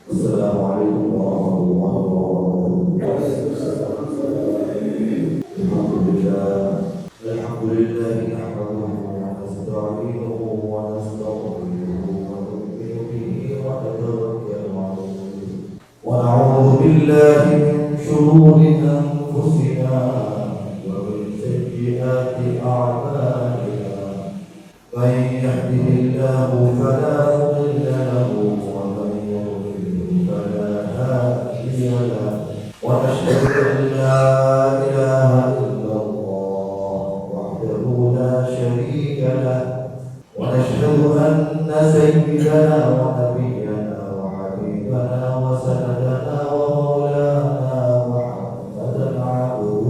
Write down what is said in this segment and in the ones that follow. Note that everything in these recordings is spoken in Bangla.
السلام عليكم ورحمة الله وبركاته. الحمد لله نحمده ونستعينه ونستغفره ونؤمن به ونتوكل عليه ونعوذ بالله من شرور أنفسنا ومن سيئات أعمالنا. من يهده الله فلا مضل له ومن يضلل فلا هادي له ونشهد أن لا إله إلا الله وحده لا شريك له ونشهد أن سيدنا ونبينا وحبيبنا وسندنا ومولانا محمدا عبده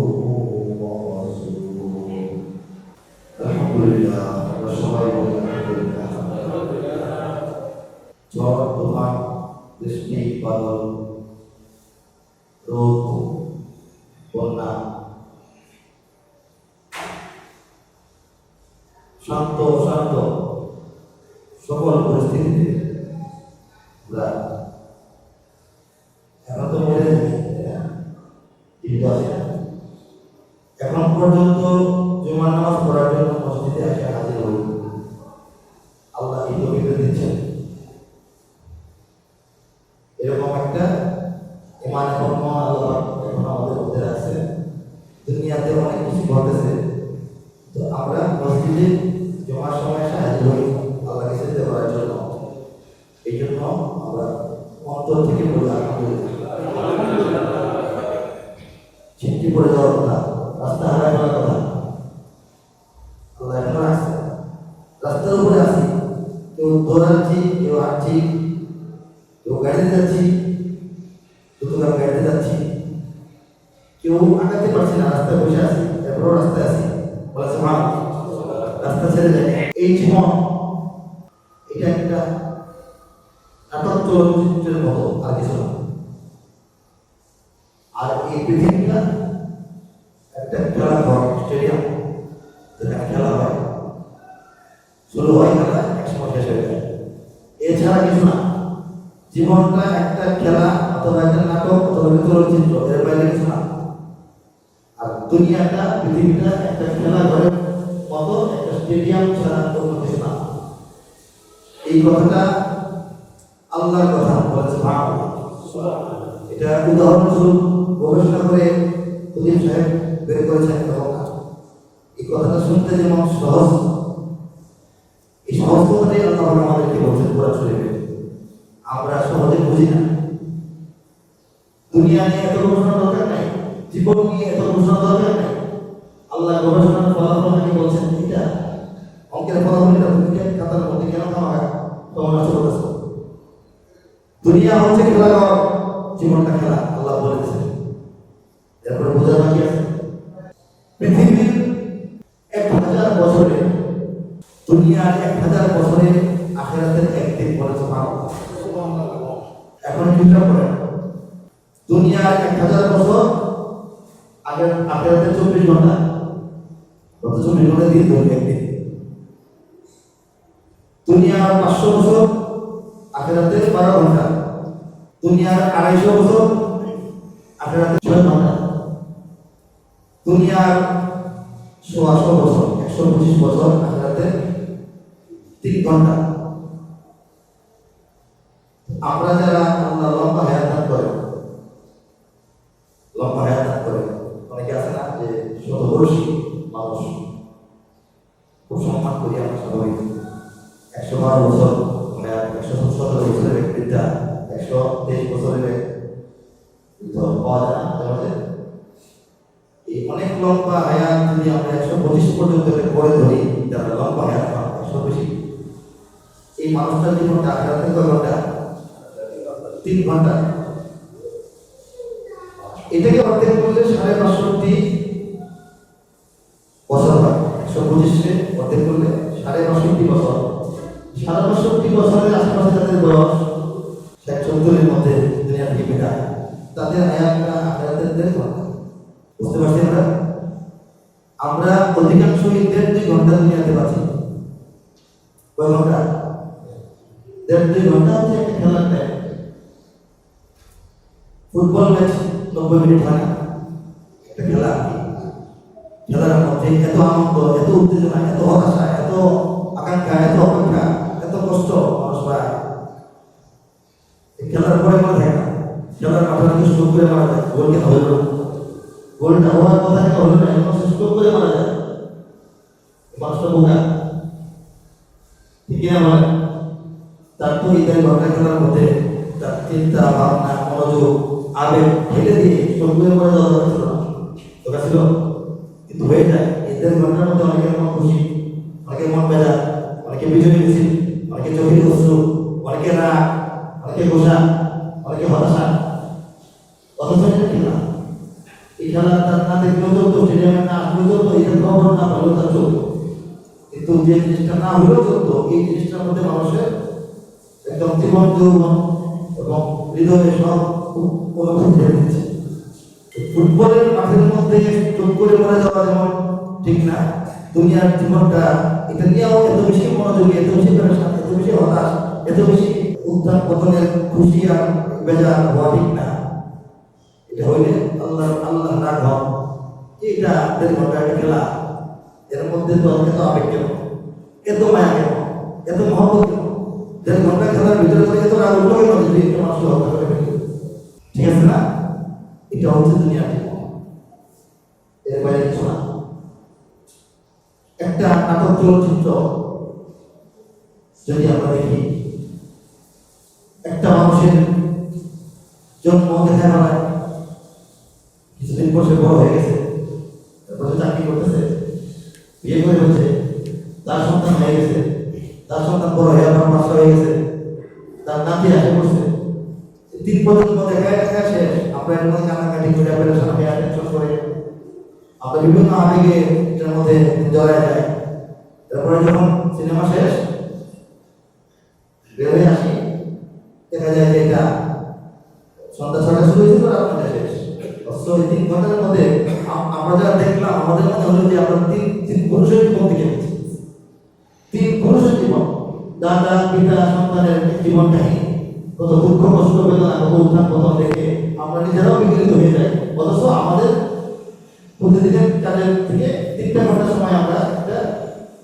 ورسوله. الحمد لله Tuhan Gusti Balon Roh Bona Santo সকল পরিস্থিতিতে এখন তো মরে এখন পর্যন্ত জুমার নামাজ পড়ার জন্য মসজিদে এসে হাজির হই। আল্লাহ এই তৌফিক দিচ্ছেন। এরকম একটা ইমান কর্ম আল্লাহ এখন আমাদের মধ্যে আছে। দুনিয়াতে অনেক কিছু ঘটেছে, তো আমরা মসজিদে জমার সময় সাহায্য হই আল্লাহকে সেজদা করার জন্য। এই জন্য আমরা অন্তর থেকে বলি আলহামদুলিল্লাহ। ছিটকে পড়ে যাওয়ার কথা, রাস্তা হারাই যাওয়ার কথা, আল্লাহ এখন আসছে। রাস্তার উপরে আছি, কেউ দৌড়াচ্ছি, কেউ হাঁটছি, কেউ গাড়িতে যাচ্ছি, দুটো গাড়িতে যাচ্ছি, কেউ আগাতে পারছি না, রাস্তায় বসে আছি, এরপরও রাস্তায় আছি, বলেছে মা রাস্তা ছেড়ে যায়। এই জীবন এটা একটা নাটক চলচ্চিত্রের মতো, আর কিছু না। আর এই পৃথিবীটা একটা খেলাঘর, স্টেডিয়াম, যেখানে খেলা হয়, শুরু হয় খেলা, একসময় শেষ হয়ে যায়। এছাড়া কিছু না। জীবনটা একটা খেলা অথবা একটা নাটক অথবা চলচ্চিত্র, এর বাইরে কিছু না। আর দুনিয়াটা, পৃথিবীটা একটা খেলা ঘরের মতো, একটা স্টেডিয়াম ছাড়া অন্য কিছু না। এই কথাটা আল্লাহর কথা বলেছে। এটা উদাহরণস্বরূপ গবেষণা করে প্রদীপ সাহেব বের করেছেন। এই কথাটা শুনতে যেমন সহজ, এই সহজ কথাটাই আল্লাহ আমাদেরকে বলছেন পুরা শরীরে। আমরা সহজে বুঝি না। দুনিয়া নিয়ে এত গবেষণা দরকার নাই, জীবন নিয়ে এত গবেষণা দরকার নাই। আল্লাহ গবেষণার ফলাফল নাকি বলছেন এটা অঙ্কের ফলাফল, এটা দুনিয়ার খাতার মধ্যে কেন খাওয়া তোমার কাছে বলেছে। দুনিয়া হচ্ছে খেলাঘর, জীবনটা খেলা, আল্লাহ বলেছে। এরপরে বোঝা বাকি আছে। পৃথিবীর 1000 বছরে, দুনিয়ার 1000 বছরে আখিরাতের একদিন বলেছে মানুষ। এখন চিন্তা করেন, দুনিয়ার 1000 বছর আগের আখিরাতের 24 ঘন্টা, কত 24 ঘন্টা দিন ধরে একদিন। দুনিয়ার 500 বছর আখিরাতের 12 ঘন্টা। দুনিয়ার 250 বছর আখিরাতের 6 ঘন্টা। দুনিয়ার 100 বছর, 125 বছর আখিরাতের 3 ঘন্টা। আমরা যারা আল্লাহ লম্বা হায়াত দান করে, লম্বা হায়াত দান করে, অনেকে আছে না যে শতবর্ষী মানুষ, খুব সম্মান করি আমরা সবাই। 112 বছর হায়াত, 117 বছরের বৃদ্ধা, 123 বছরের পাওয়া যায় না আমাদের। এই অনেক লম্বা হায়াত যদি আমরা 125 পর্যন্ত করে ধরি, যারা লম্বা হায়াত 100 বেশি, এই মানুষটার জীবনটা আখিরাতে কয় ঘন্টা? 3 ঘন্টা। এটাকে অর্ধেক করলে 5.5 বছর হয়। 125-এ অর্ধেক করলে 5.5 বছর। 5.5 বছরের আশেপাশে যাদের বয়স 70-এর মধ্যে দুনিয়া থেকে বিদায়, তাদের হায়াতটা আখিরাতের 1.5 ঘন্টা। বুঝতে পারছি আমরা অধিকাংশই 1.5-2 ঘন্টা দুনিয়াতে বাঁচি। কয় ঘন্টা? 1.5-2 ঘন্টা হচ্ছে একটা খেলার টাইম। ফুটবল ম্যাচ 90 মিনিট হয় না, একটা খেলা। খেলার মধ্যে এত আনন্দ, এত উত্তেজনা, এত হতাশা, এত আকাঙ্ক্ষা, এত অপেক্ষা, এত কষ্ট মানুষ পায়। খেলার পরে মারা যায় না, খেলার মাঠে স্ট্রোক করে মারা যায়। গোলকে হবে না, গোলটা হওয়ার কথা হলো না, এখন স্ট্রোক করে মারা যায়। মানুষটা বোকা, ঠিক না বলেন? তার তো ঈদের ঘটনা খেলার মধ্যে তার চিন্তা ভাবনা মনোযোগ আবেগ ঢেলে দিয়ে স্ট্রোক করে মারা যাওয়া দরকার ছিল না, দরকার ছিল, কিন্তু হয়ে যায়। ঈদের ঘটনার মধ্যে অনেকের মন খুশি, অনেকের মন বেজা, অনেকে বিজয়ী মিছিল, অনেকে চোখের অশ্রু, অনেকে রাগ, অনেকে গোসা, অনেকে হতাশা। অথচ এটা খেলা, এই খেলা তার না দেখলেও চলতো, স্টেডিয়ামে না আসলেও চলতো, এটার খবর না পেলেও তার চলতো। কিন্তু যে জিনিসটা না হলেও চলতো, এই জিনিসটার মধ্যে মানুষের একদম জীবন যৌবন এবং হৃদয়ে সব অনুভূতি ঢেলে দিচ্ছে। ফুটবলের মাঠের মধ্যে চোখ করে মরে যাওয়া যেমন ঠিক না, দুনিয়ার জীবনটা এটা নিয়েও এত বেশি মনোযোগী, এত বেশি প্রেশান, এত বেশি হতাশ, এত বেশি উত্থান পতনের খুশি আর বেজার হওয়া ঠিক না। এটা হইলে আল্লাহ রাগ হন, এটা 1.5 ঘন্টা একটা খেলা, এর মধ্যে তো এত আবেগ কেন, এত মায়া কেন, এত মহব্বত কেন? 1.5 ঘন্টা খেলার ভিতরে তো এত রাগ উঠলো কেন? যদি একটা মানুষ হত্যা করে ফেলে, ঠিক আছে না? এটা হচ্ছে দুনিয়ার জীবন, এর বাইরে কিছু না। একটা নাটক চলচ্চিত্র যদি আমরা দেখি, একটা মানুষের জন্ম দেখা হয়, কিছুদিন পর সে বড় হয়ে গেছে, তারপরে চাকরি করতেছে, বিয়ে করে হচ্ছে, তার সন্তান হয়ে গেছে, তার সন্তান বড় হয়ে আবার বাচ্চা হয়ে গেছে, তার নাতি আসে পড়ছে, 3 প্রজন্ম দেখায় দেখা শেষ। আমরা এর মধ্যে কান্নাকাটি করে পেরেশান হয়ে টেনশন করে আমরা বিভিন্ন আবেগে এটার মধ্যে জড়ায় যায়। তারপরে যখন সিনেমা শেষ বের হয়ে আসি, দেখা যায় যে এটা সন্ধ্যা 6টা শুরু হয়েছিল, রাত 9টা শেষ। অথচ এই 3 ঘন্টার মধ্যে আমরা যা দেখলাম, আমাদের মনে হলো যে আমরা তিন পুরুষের জীবন দেখে নিচ্ছি। 3 পুরুষের জীবন, দাদা পিতা সন্তানের জীবন কাহিনী, কত দুঃখ কষ্ট বেদনা, কত উত্থান পতন দেখে আমরা নিজেরাও বিকৃত হয়ে যাই। অথচ আমাদের প্রতিদিনের কাজের থেকে 3টা ঘন্টা সময় আমরা একটা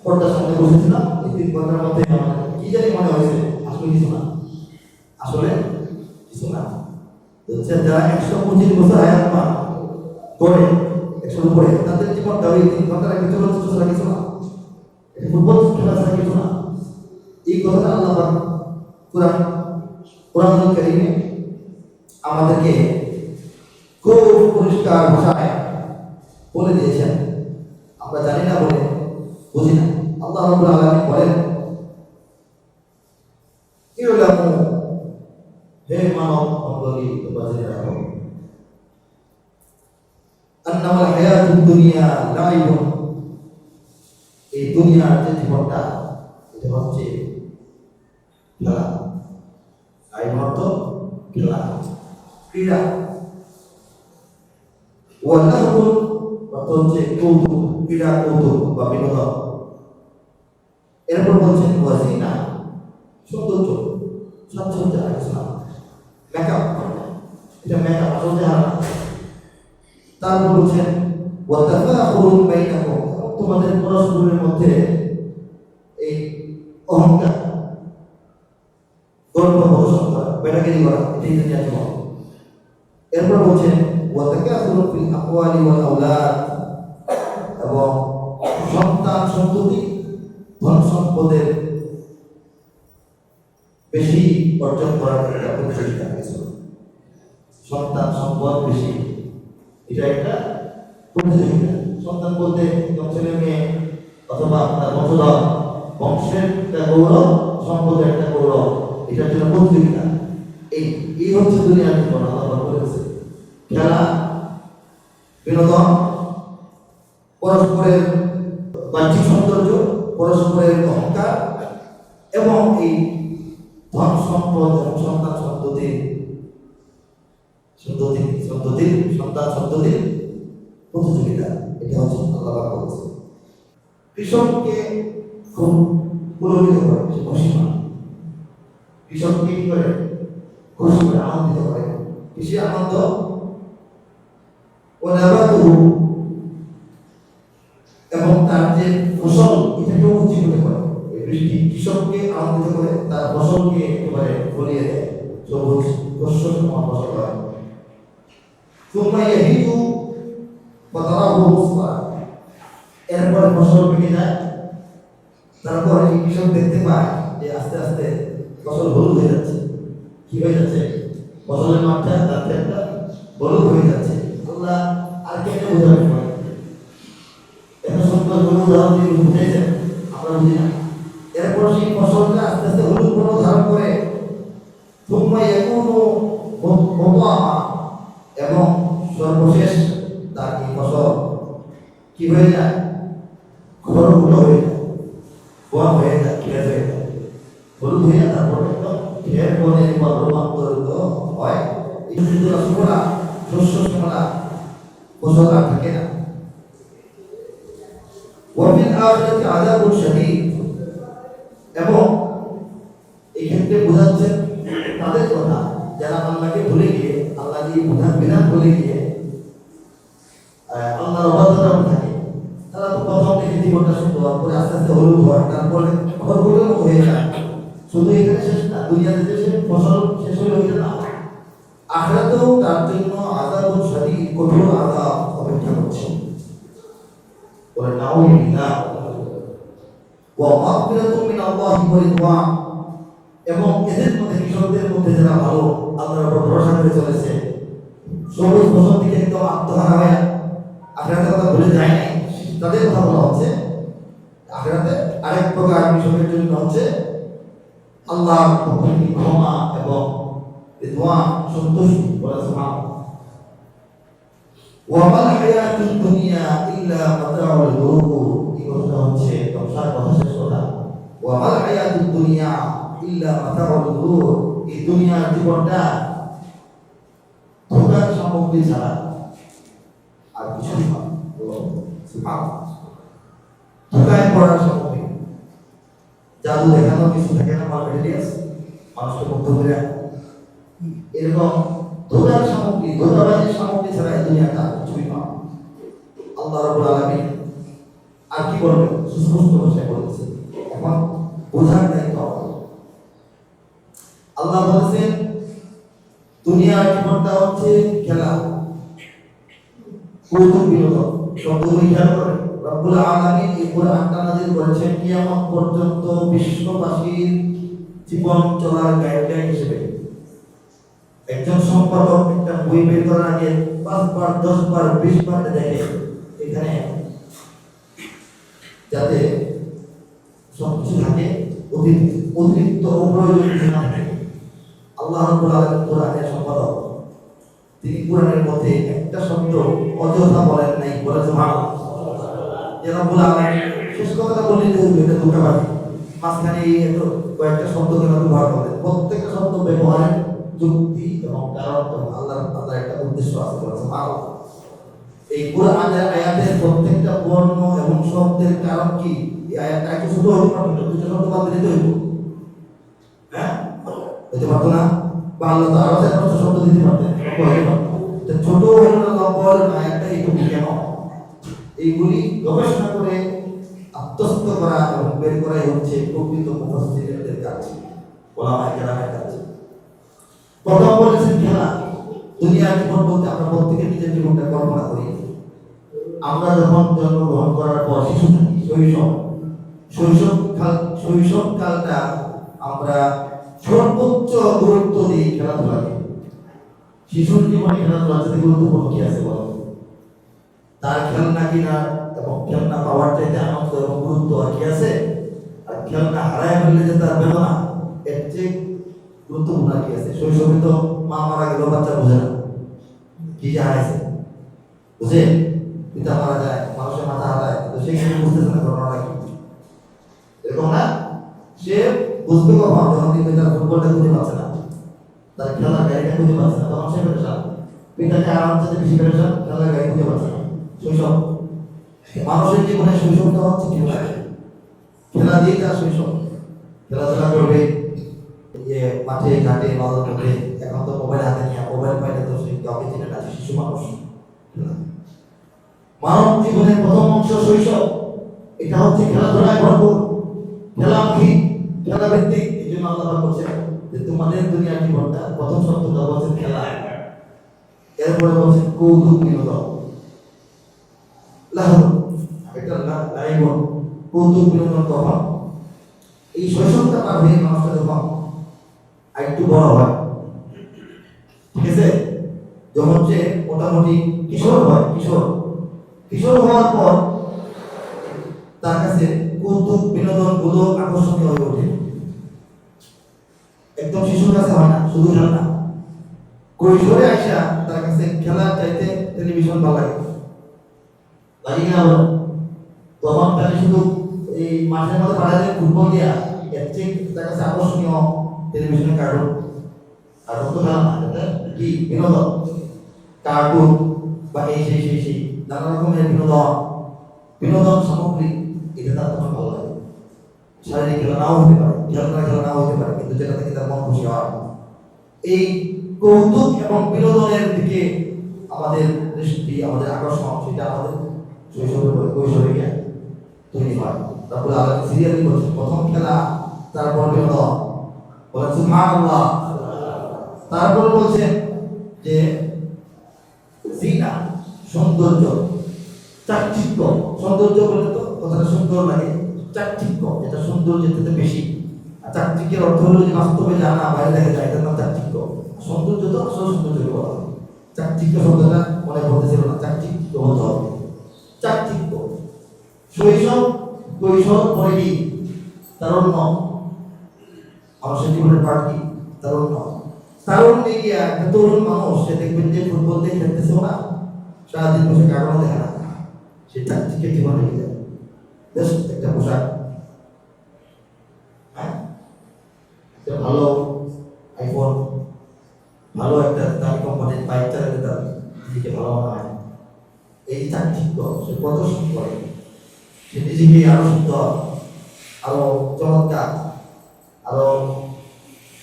পর্দার সামনে বসেছিলাম। এই 3 ঘন্টার মধ্যে আমাদের কি জানি মনে হয়েছে, আসলে কিছু না, আসলে কিছু না। যারা 125 বছর হায়াত পান করে 100 উপরে, তাদের জীবনটা ওই 3 ঘন্টার একটা চলচ্চিত্র ছাড়া কিছু না, ফুটবল খেলা ছাড়া কিছু না। এই কথাটা আল্লাহ কোরআনুল কারীমে আমাদেরকে খুব পরিষ্কার ভাষায় বলে দিয়েছেন। আমরা জানি না বলে বুঝি না। আল্লাহ রাব্বুল আলামিন বলেন, ইউলামু, হে মানব মণ্ডলী, তোমরা জেনে রাখো, আন্নামাল হায়াতুদ দুনিয়া লাইবুন, এই দুনিয়ার যে জীবনটা এটা হচ্ছে খেলা। লাইব অর্থ খেলা, ক্রীড়া। ওয়ালাহুল অর্থ হচ্ছে কৌতুক, ক্রীড়া কৌতুক বা বিনোদন। এরপর বলছেন ওয়াজিনা, সৌন্দর্য, সাজসজ্জা, মেকআপ, এটা মেকআপ আসলে হারা। তারপর বলছেন ওয়াতাফাখুরুন বাইনাকুম, তোমাদের পরস্পরের মধ্যে এই অহংকার, গর্ব প্রদর্শন করা, বেটাগিরি করা, এটাই দুনিয়ার জীবন। এরপর বলছেন ওয়াতাকাসুরুন ফিল আমওয়ালি ওয়াল আওলাদ, এবং সন্তান সন্ততি ধন সম্পদের বেশি অর্জন করার একটা প্রতিযোগিতা হয়েছিল। সন্তান সম্পদ বেশি, এটা একটা প্রতিযোগিতা। সন্তান বলতে ছেলে মেয়ে অথবা আপনার বংশধর, বংশের একটা গৌরব, সম্পদের একটা গৌরব, এটার জন্য প্রতিযোগিতা। এই হচ্ছে দুনিয়ার জীবন। আল্লাহ বলেছে খেলা, বিনোদন, পরস্পরের বাহ্যিক সৌন্দর্য, পরস্পরের অহংকার, এবং এই ধন সম্পদ এবং সন্তান সন্ততির সন্তান সন্ততির প্রতিযোগিতা। এটা হচ্ছে আল্লাহ পাক বলেছে। কৃষককে খুব পুলকিত করে, সে খুশি হয়। কৃষককে কি করে? খুশি করে, আনন্দিত করে। বেশি আনন্দ ও নাবাতু এবং তার যে ফসল এটাকেও উজ্জীবিত করে। এই বৃষ্টি কৃষককে আনন্দিত করে, তার ফসলকে একেবারে ফলিয়ে দেয়, সবুজ শস্য সমান ফসল হয়। ثم يهيج فتراه مصفرا, এরপরে ফসল পেকে যায়, তারপর এই কৃষক দেখতে পায় যে আস্তে আস্তে ফসল হলুদ হয়ে যাচ্ছে। কি হয়ে যাচ্ছে? ফসলের মাঠটা তার ক্ষেতটা হলুদ হয়ে যাচ্ছে। আল্লাহ আর কেন বোঝাবেন? এত সুন্দর কোনো উদাহরণ দিয়ে বুঝেছেন, আমরা বুঝি না। এরপর সেই ফসলটা আস্তে আস্তে হলুদ বর্ণ ধারণ করে, ثم يكون حطاما, এবং সর্বশেষ তার এই ফসল কি হয়ে যায়? খড়গুলো হয়ে যায়, বন হয়ে যায়, ক্ষেত হয়ে যায়, হলুদ হয়ে যায়, তারপর ক্ষেত বনে রূপান্তরিত হয়। এই সুমলা, শস্য সুমলা ফসল আর থাকে না। ওয়াফিল আখিরাতি আযাবুন শাদীদ, এবং এই ক্ষেত্রে বোঝাচ্ছেন তাদের কথা যারা আল্লাহকে ভুলে গিয়ে, আল্লাহর এই বিধান ভুলে গিয়ে আল্লাহর অবাধ্যতা থাকে। তারা তো প্রথম থেকে জীবনটা সুন্দর, পরে আস্তে আস্তে হলুদ হয়, তারপরে খড়গুলো হয়ে যায়। শুধু এখানে শেষ না, দুনিয়াতে যে ফসল শেষ হয়ে হয়ে না, আখিরাতেও তার জন্য আযাবুন শাদীদ, কঠোর আযাব অপেক্ষা করছে। বলে নাউযুবিল্লাহ ওয়া মাগফিরাতুম মিনাল্লাহি ওয়া রিদওয়ান, এবং এদের মধ্যে কৃষকদের মধ্যে যারা ভালো আল্লাহর উপর ভরসা করে চলেছে, সবুজ ফসল থেকে একদম আত্মহারা হয়ে আখিরাতের কথা ভুলে যায় নাই, তাদের কথা বলা হচ্ছে। আখিরাতে আরেক প্রকার কৃষকের জন্য হচ্ছে আল্লাহর পক্ষ থেকে ক্ষমা এবং রিদওয়ান, সন্তুষ্টি। বলা সুবহানাল্লাহ। ওয়া মাল হায়াতুদ দুনিয়া ইল্লা মাতাউল গুরুর, এই কথা হচ্ছে সংসার কথা, শেষ কথা। ওয়া মাল হায়াতুদ দুনিয়া ইল্লা মাতাউল গুরুর, এই দুনিয়ার জীবনটা ধোঁকার সামগ্রী ছাড়া আর কিছু না। ধোঁকায় পড়ার সামগ্রী, জাদু দেখানো কিছু থাকে না, মার্কেটিয়াস মানুষকে মুগ্ধ করে, এরকম ধোঁকার সামগ্রী, ধোঁকাবাজির সামগ্রী ছাড়া এই দুনিয়াটা কিছুই না। আল্লাহ রাব্বুল আলামিন আর কি বলবেন? সুস্পষ্ট ভাষায় বলেছেন, এখন বোঝার দায়িত্ব আমাদের। আল্লাহ বলেছেন দুনিয়ার জীবনটা হচ্ছে খেলা, কৌতুক বিনোদন। শব্দগুলি খেয়াল করেন, রব্বুল আলামিন এই কোরআনটা নাযিল করেছেন কিয়ামত পর্যন্ত বিশ্ববাসীর জীবন চলার গাইডলাইন হিসেবে। একজন সম্পাদক একটা বই বের করার আগে 5 বার 10 বার 20 বার দেখে এখানে যাতে সবকিছু থাকে, অতিরিক্ত অপ্রয়োজনীয় না থাকে। আল্লাহ রাব্বুল আলামিন কোরআনের সম্পাদক, তিনি কোরআনের মধ্যে একটা শব্দ অযথা বলেন নাই। বলে সুবহানাল্লাহ। যে রাব্বুল আলামিন শেষ কথাটা বললেন যে এটা ধোঁকাবাজি, মাঝখানে এত কয়েকটা শব্দ কেন ব্যবহার করেন? প্রত্যেকটা শব্দ ব্যবহারের যুক্তি এবং কারণ আল্লাহর একটা উদ্দেশ্য আছে। বলে সুবহানাল্লাহ। এই কোরআনের আয়াতের প্রত্যেকটা বর্ণ এবং শব্দের কারণ কি? এই আয়াতটা একটু ছোট হতে পারতো, দুটো শব্দ বাদ দিতে হইতো, হ্যাঁ হতে পারতো না? বা আল্লাহ তো আরো 4-5টা শব্দ দিতে পারতেন, ছোট হলো না, লম্বা হলো না, আয়াতটা এইটুকু কেন? এইগুলি গবেষণা করে আত্মস্থ করা এবং বের করাই হচ্ছে প্রকৃত মুফাসসিরদের কাজ, ওলামায়ে কেরামের কাজ। প্রথম বলেছেন খেলা। দুনিয়ার জীবন বলতে আমরা প্রত্যেকে নিজের জীবনটা কল্পনা করি। আমরা যখন জন্মগ্রহণ করার পর শিশু থাকি, শৈশবকালটা আমরা সর্বোচ্চ গুরুত্ব দিই খেলাধুলাকে। শিশুর জীবনে খেলাধুলার সাথে গুরুত্বপূর্ণ কি আছে বলো? তার খেলনা কিনা এবং খেলনা পাওয়ার চাইতে আনন্দ এবং গুরুত্ব আর কি আছে? আর খেলনা হারায় ফেললে যে তার বেদনা, এর চেয়ে গুরুত্বপূর্ণ কি আছে? শৈশবে তো মা মারা গেল, বাচ্চা বোঝে না কি যে হারাইছে, বুঝে? পিতা মারা যায়, মানুষের মাথা হারায়, তো সে কিছু বুঝতেছে না ঘটনাটা কি। এরকম না? সে বুঝবে কখন? যখন দেখবে তার ফুটবলটা খুঁজে পাচ্ছে না, তার খেলার গাড়িটা খুঁজে পাচ্ছে না, তখন সে পেরেশান। পিতাকে আরাম চাইতে বেশি পেরেশান, খেলার গাড়ি খুঁজে পাচ্ছে না। শৈশব, মানুষের জীবনে শৈশবটা হচ্ছে খেলা। খেলা দিয়ে তার শৈশব, খেলাধুলা করবে মাঠে ঘাটে বাজার মধ্যে। এখন তো মোবাইল হাতে নিয়ে, মোবাইল পাইলে তো মানব জীবনের প্রথম অংশ শৈশব, এটা হচ্ছে খেলাধুলায় ভরপুর, খেলামুখী, খেলা ভিত্তিক। এই জন্য আল্লাহ পাক বলছেন যে তোমাদের দুনিয়ার জীবনটা প্রথম শব্দটা বলছেন খেলা, এরপরে বলছেন কৌতুক বিনোদন, লাহু এটা লাইবন, কৌতুক বিনোদন। কখন এই শৈশবটা পার হয়ে মানুষটা যখন একটু বড় হয়, ঠিক আছে, যখন যে মোটামুটি কিশোর হয়, কিশোর হওয়ার পর তার কাছে কৌতুক বিনোদন গুলো আকর্ষণীয় হয়ে ওঠে। একদম শিশুর কাছে হয় না, শুধু খেলা। কৈশোরে আসা তার কাছে খেলা চাইতে টেলিভিশন ভালো লাগে, লাগে না? তখন তাকে শুধু এই মাঠের মধ্যে পাড়াতে ফুটবল দিয়া এর চেয়ে তার কাছে আকর্ষণীয় টেলিভিশনের কার্টুন। আর কত খেলা না, কি বিনোদন, কার্টুন বা এই সেই নানা রকমের বিনোদন সামগ্রী, এটা তার তখন ভালো লাগে। শারীরিক খেলা নাও হতে পারে, খেলা নাও হতে পারে, কিন্তু যেটা থেকে তার মন খুশি হয়। এই কৌতুক এবং বিনোদনের দিকে আমাদের দৃষ্টি, আমাদের আকর্ষণ, সেটা আমাদের কৈশোরে গিয়ে তৈরি হয়। তারপরে আলাদা সিরিয়ালি বলছে প্রথম খেলা, তারপর বিনোদন, বলে সুবহানাল্লাহ। তারপর বলছে যে জিনা, সৌন্দর্য, চাকচিক্য। সৌন্দর্য বলে তো কথাটা সুন্দর লাগে, চাকচিক্য এটা সৌন্দর্যের থেকে বেশি। আর চাকচিক্যের অর্থ হলো যে বাস্তবে জানা, বাইরে দেখা যায়, এটার নাম চাকচিক্য। সৌন্দর্য তো আসল সৌন্দর্য বলা হয়। চাকচিক্য শব্দটা মনে পড়তেছিল না, চাকচিক্য বলতে হবে। চাকচিক্য, শৈশব, কৈশোর, পরে কি তারুণ্য। মানুষের জীবনের পার্ট কি তারুণ্য। তারুণ্যে গিয়া একটা তরুণ মানুষ, সে দেখবেন যে ফুটবল দিয়ে খেলতেছেও না, সারাদিন বসে কাগজ দেখে না, সে চাকচিক্যের জীবন হয়ে যায়। বেশ একটা পোশাক, হ্যাঁ, একটা ভালো আইফোন, ভালো একটা দামি কোম্পানির বাইক চালাতে তার নিজেকে ভালো মনে হয়, এই চাকচিক্য সে প্রদর্শন করে। সে নিজেকে আরো সুন্দর, আরো চমৎকার, আরো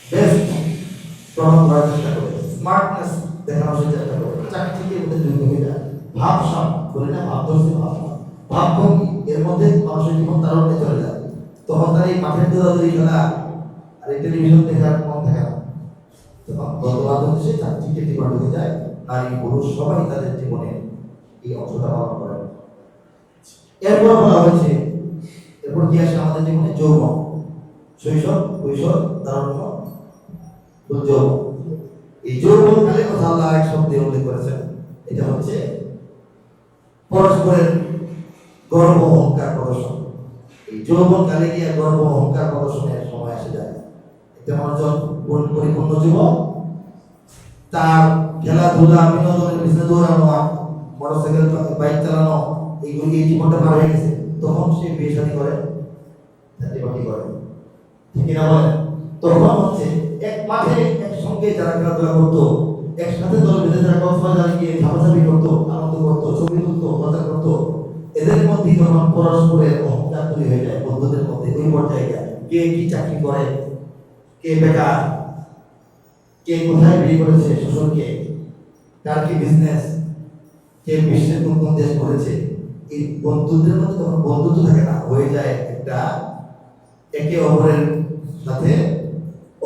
বেস্ট প্রমাণ করার চেষ্টা করে, স্মার্টনেস দেখানোর চেষ্টা করে। চাকচিক্যের মধ্যে যুক্ত হয়ে যায়। ভাবসাব বলি না, ভাবদর্শী, ভাবভঙ্গি, এর মধ্যে মানুষের জীবন তারুণ্যে চলে যায়। তখন তার এই মাঠের দৌড়াদৌড়ি খেলা আর এই টেলিভিশন দেখার মন থাকে না। তখন বর্তমান দেশে চাকচিক্যের জীবন ঢুকে যায়। নারী পুরুষ সবাই তাদের জীবনে এই অংশটা পালন করে। এরপর বলা হয়েছে, এরপর কি আসে আমাদের জীবনে? যৌবন, শৈশব, কৈশোর, তারুণ্য, যৌবন। এই যৌবনকালের কথা আল্লাহ এক শব্দে উল্লেখ করেছেন, এটা হচ্ছে পরস্পরের গর্ব অহংকার প্রদর্শন। এই যৌবনকালে গিয়ে গর্ব অহংকার প্রদর্শনের সময় এসে যায়। একটা মানুষজন পরিপূর্ণ যুবক, তার খেলাধুলা, বিনোদনের পিছনে দৌড়ানো, মোটরসাইকেল, বাইক চালানো, এইগুলি এই জীবনটা পার হয়ে গেছে। তখন সে বিয়ে শাদী করে, চাকরি করে, ঠিক না বলেন? তখন হচ্ছে এক মাঠে একসঙ্গে যারা খেলাধুলা করতো, একসাথে দল বেঁধে যারা কক্সবাজার গিয়ে ঝাপাঝাপি করতো, আনন্দ করতো, ছবি তুলতো, মজা করতো, এদের মধ্যে যখন পরস্পরের অহংকার তৈরি হয়ে যায়, বন্ধুদের মধ্যে ওই পর্যায়ে কে কি চাকরি করে, কে বেকার, কে কোথায় বিয়ে করেছে, শ্বশুরকে, কার কি বিজনেস, কে বিশ্বের কোন কোন দেশ করেছে, এই বন্ধুদের মধ্যে তখন বন্ধুত্ব থাকে না, হয়ে যায় একটা একে অপরের সাথে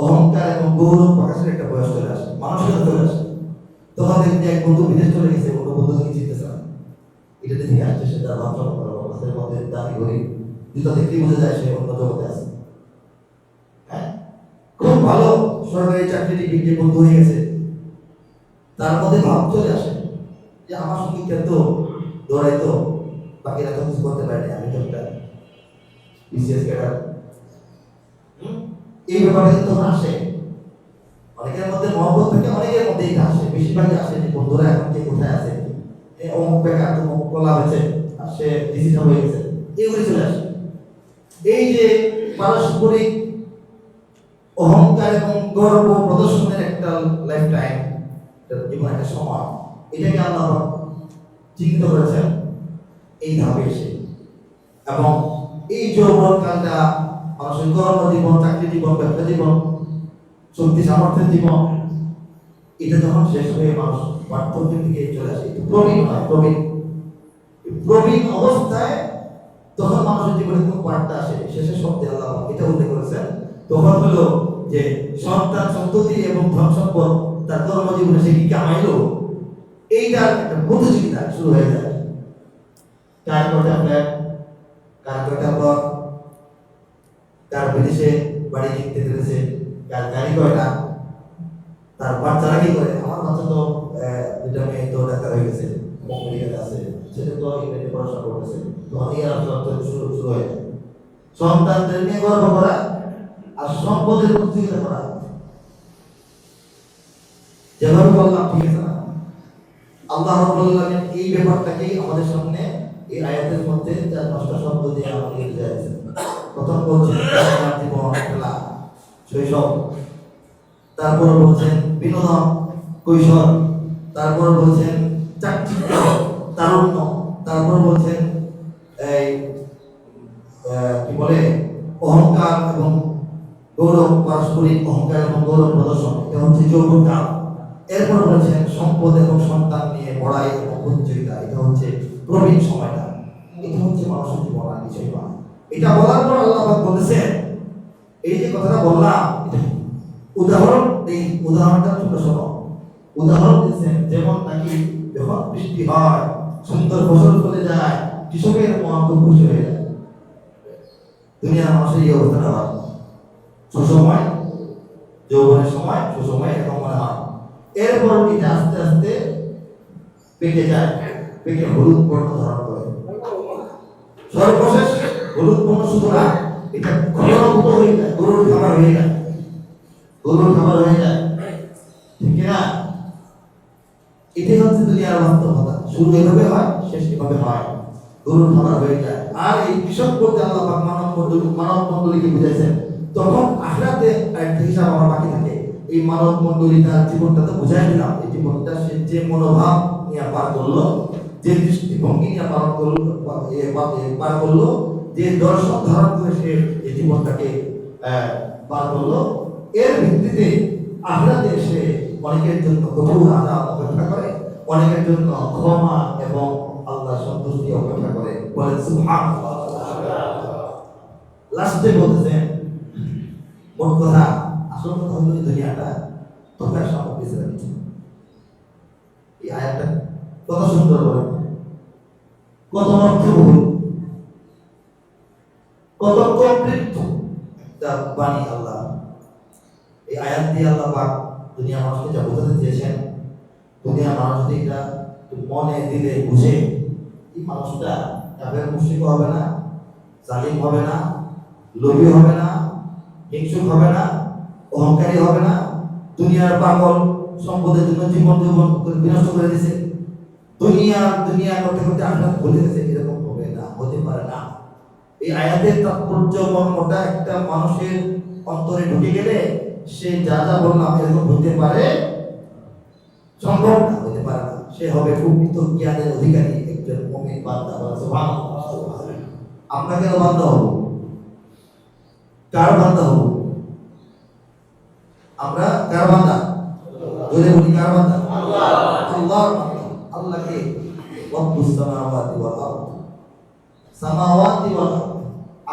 অহংকার এবং গৌরব প্রকাশের একটা বয়স চলে আসে, মানুষের চলে আসে। তখন দেখতে এক বন্ধু বিদেশ চলে গেছে, অন্য বন্ধু থেকে চিনতেছে না, এটা থেকে আসছে সে তার ভাবনা করো, হাতের মধ্যে দামি ঘড়ি, জুতা দেখলেই বোঝা যায় সে অন্য জগতে আছে। হ্যাঁ, খুব ভালো সরকারি চাকরিজীবী যে বন্ধু হয়ে গেছে, তার মধ্যে ভাব চলে আসে যে আমার সঙ্গে খেলতো, দৌড়াইতো, বাকিরা তো কিছু করতে পারেনি, আমি তো একটা বিশেষ ক্যাডার। এই ব্যাপারে কিন্তু আসে অনেকের মধ্যে, মহব্বত থেকে অনেকের মধ্যে এটা আসে, বেশিরভাগই আসে যে বন্ধুরা এখন কে কোথায় আছে, অমুক বেকার, অমুক কলা হয়েছে, আর সে ডিসিশন হয়ে গেছে, এগুলি চলে আসে। এই যে পারস্পরিক অহংকার এবং গর্ব প্রদর্শনের একটা লাইফ টাইম, জীবন একটা সময়, এটাকে আল্লাহ চিহ্নিত করেছেন এই ধাপে এসে। এবং এই যৌবন কালটা মানুষের কর্ম জীবন, চাকরি জীবন, ব্যবসা জীবন, শক্তি সামর্থ্যের জীবন, এটা যখন শেষ হয়ে মানুষ বার্ধক্যের দিকে চলে আসে, প্রবীণ হয়, প্রবীণ প্রবীণ অবস্থায় তখন মানুষের জীবনে কোন পার্টটা আসে শেষের শব্দে আল্লাহ এটা উল্লেখ করেছেন। তখন হলো যে সন্তান সন্ততি এবং ধন সম্পদ তার কর্মজীবনে সে কি কামাইলো, এইটার একটা প্রতিযোগিতা শুরু হয়ে যায়। কার কয়টা ফ্ল্যাট, কার কয়টা ঘর, কার বিদেশে বাড়ি কিনতে পেরেছে, কার গাড়ি কয়টা, তার বাচ্চারা কি করে। আমার বাচ্চা তো দুটা মেয়ে তো ডাক্তার হয়ে গেছে, মেডিকেলে আছে, সেটা তো ইংরেজি পড়াশোনা করতেছে, তো অনেক শুরু হয়ে যায়। সন্তানদের নিয়ে গর্ব করা আর সম্পদের প্রতিযোগিতা করা, যেভাবে বললাম ঠিক আছে না। আল্লাহ রাব্বুল আলামিন এই ব্যাপারটাকেই আমাদের সামনে এই আয়াতের মধ্যে 4-5টা শব্দ দিয়ে আমাদের বুঝাইছেন। প্রথম বলছেন জীবন, খেলা, শৈশব, তারপর বলছেন বিনোদন, কৈশোর, তারপর বলছেন চাকচিক্য, তারুণ্য, তারপর বলছেন এই কি বলে অহংকার এবং গৌরব, পারস্পরিক অহংকার এবং গৌরব প্রদর্শন, এটা হচ্ছে যৌবনকাল। এরপর বলছেন সম্পদ এবং সন্তান নিয়ে বড়াই এবং প্রতিযোগিতা, এটা হচ্ছে প্রবীণ সময়টা। এটা হচ্ছে মানুষের জীবন আর কিছুই নয়। এটা বলার পর আল্লাহ পাক বলেছেন, এই যে কথাটা বললাম উদাহরণ, এই উদাহরণটা ছোট শোনো। উদাহরণ দিচ্ছেন যেমন নাকি যখন বৃষ্টি হয়, সুন্দর ফসল ফলে যায়, কৃষকের মন খুব খুশি হয়ে যায়। দুনিয়ার মানুষের এই অবস্থাটা হয়, সুসময় যৌবনের সময়, সুসময় এরকম মনে হয়। এরপর এটা আস্তে আস্তে পেকে যায়, পেকে হলুদ বর্ণ ধারণ করে, সর্বশেষ হলুদ বর্ণ শুধু না, এটা ঘনভূত হয়ে যায়, গরুর খাবার হয়ে যায়, গরুর খাবার হয়ে যায়, ঠিক না? এটাই হচ্ছে দুনিয়ার বাস্তবতা। শুরু এভাবে হয়, শেষ এভাবে হয়, গরুর খাবার হয়ে যায়। আর এই কৃষক বলতে আল্লাহ পাক মানব মণ্ডলীকে বুঝাইছেন। তখন আখিরাতে একটা হিসাব আমার বাকি থাকে। এই মানব মণ্ডলী তার জীবনটা তো বুঝাই দিলাম, এই জীবনটা সে যে মনোভাব নিয়ে পার করলো, যে দৃষ্টিভঙ্গি নিয়ে পার করলো, যে দর্শন ধারণ করে সে এই জীবনটাকে পার করলো, এর ভিত্তিতে আখিরাতে সে অনেকের জন্য কঠোর আযাব অপেক্ষা করে, অনেকের জন্য ক্ষমা এবং আল্লাহ সন্তুষ্টি অপেক্ষা করে। বলেন সুবহানাল্লাহ। লাস্টে বলতেছেন মোট কথা, আসল কথা হলো এই দুনিয়াটা ধোঁকার সামগ্রী ছিল। এই আয়াতটা কত সুন্দর, বলেন কত অর্থবহুল, কত কমপ্লিট একটা বাণী আল্লাহ। এই আয়াত দিয়ে আল্লাহ পাক দুনিয়া মানুষকে যা বোঝাতে চেয়েছেন, দুনিয়া মানুষ যদি এটা মনে দিলে বুঝে, এই মানুষটা কাফের মুশরিক হবে না, জালিম হবে না, লোভী হবে না, হিংসুক হবে না, অহংকারী হবে না, দুনিয়ার পাগল, সম্পদের জন্য জীবন বিনষ্ট করে দিয়েছে, দুনিয়া করতে করতে আখিরাত ভুলে গেছে, এরকম হবে না, হতে পারে না। এই আয়াতের তাৎপর্য মর্মটা একটা মানুষের অন্তরে ঢুকে গেলে সে যা যা বললাম এরকম হতে পারে, সম্ভব না, হতে পারে না। সে হবে প্রকৃত জ্ঞানের অধিকারী একজন মুমিন বান্দা। সুবহানাল্লাহ। আমরা কেন বান্দা হব? কার বান্দা হব? আমরা কার বান্দা? জোরে বলি, কার বান্দা? আল্লাহ। আল্লাহর বান্দা। আল্লাহকে রব্বুস সামাওয়াতি ওয়াল আরদ, সামাওয়াতি ওয়াল আরদ,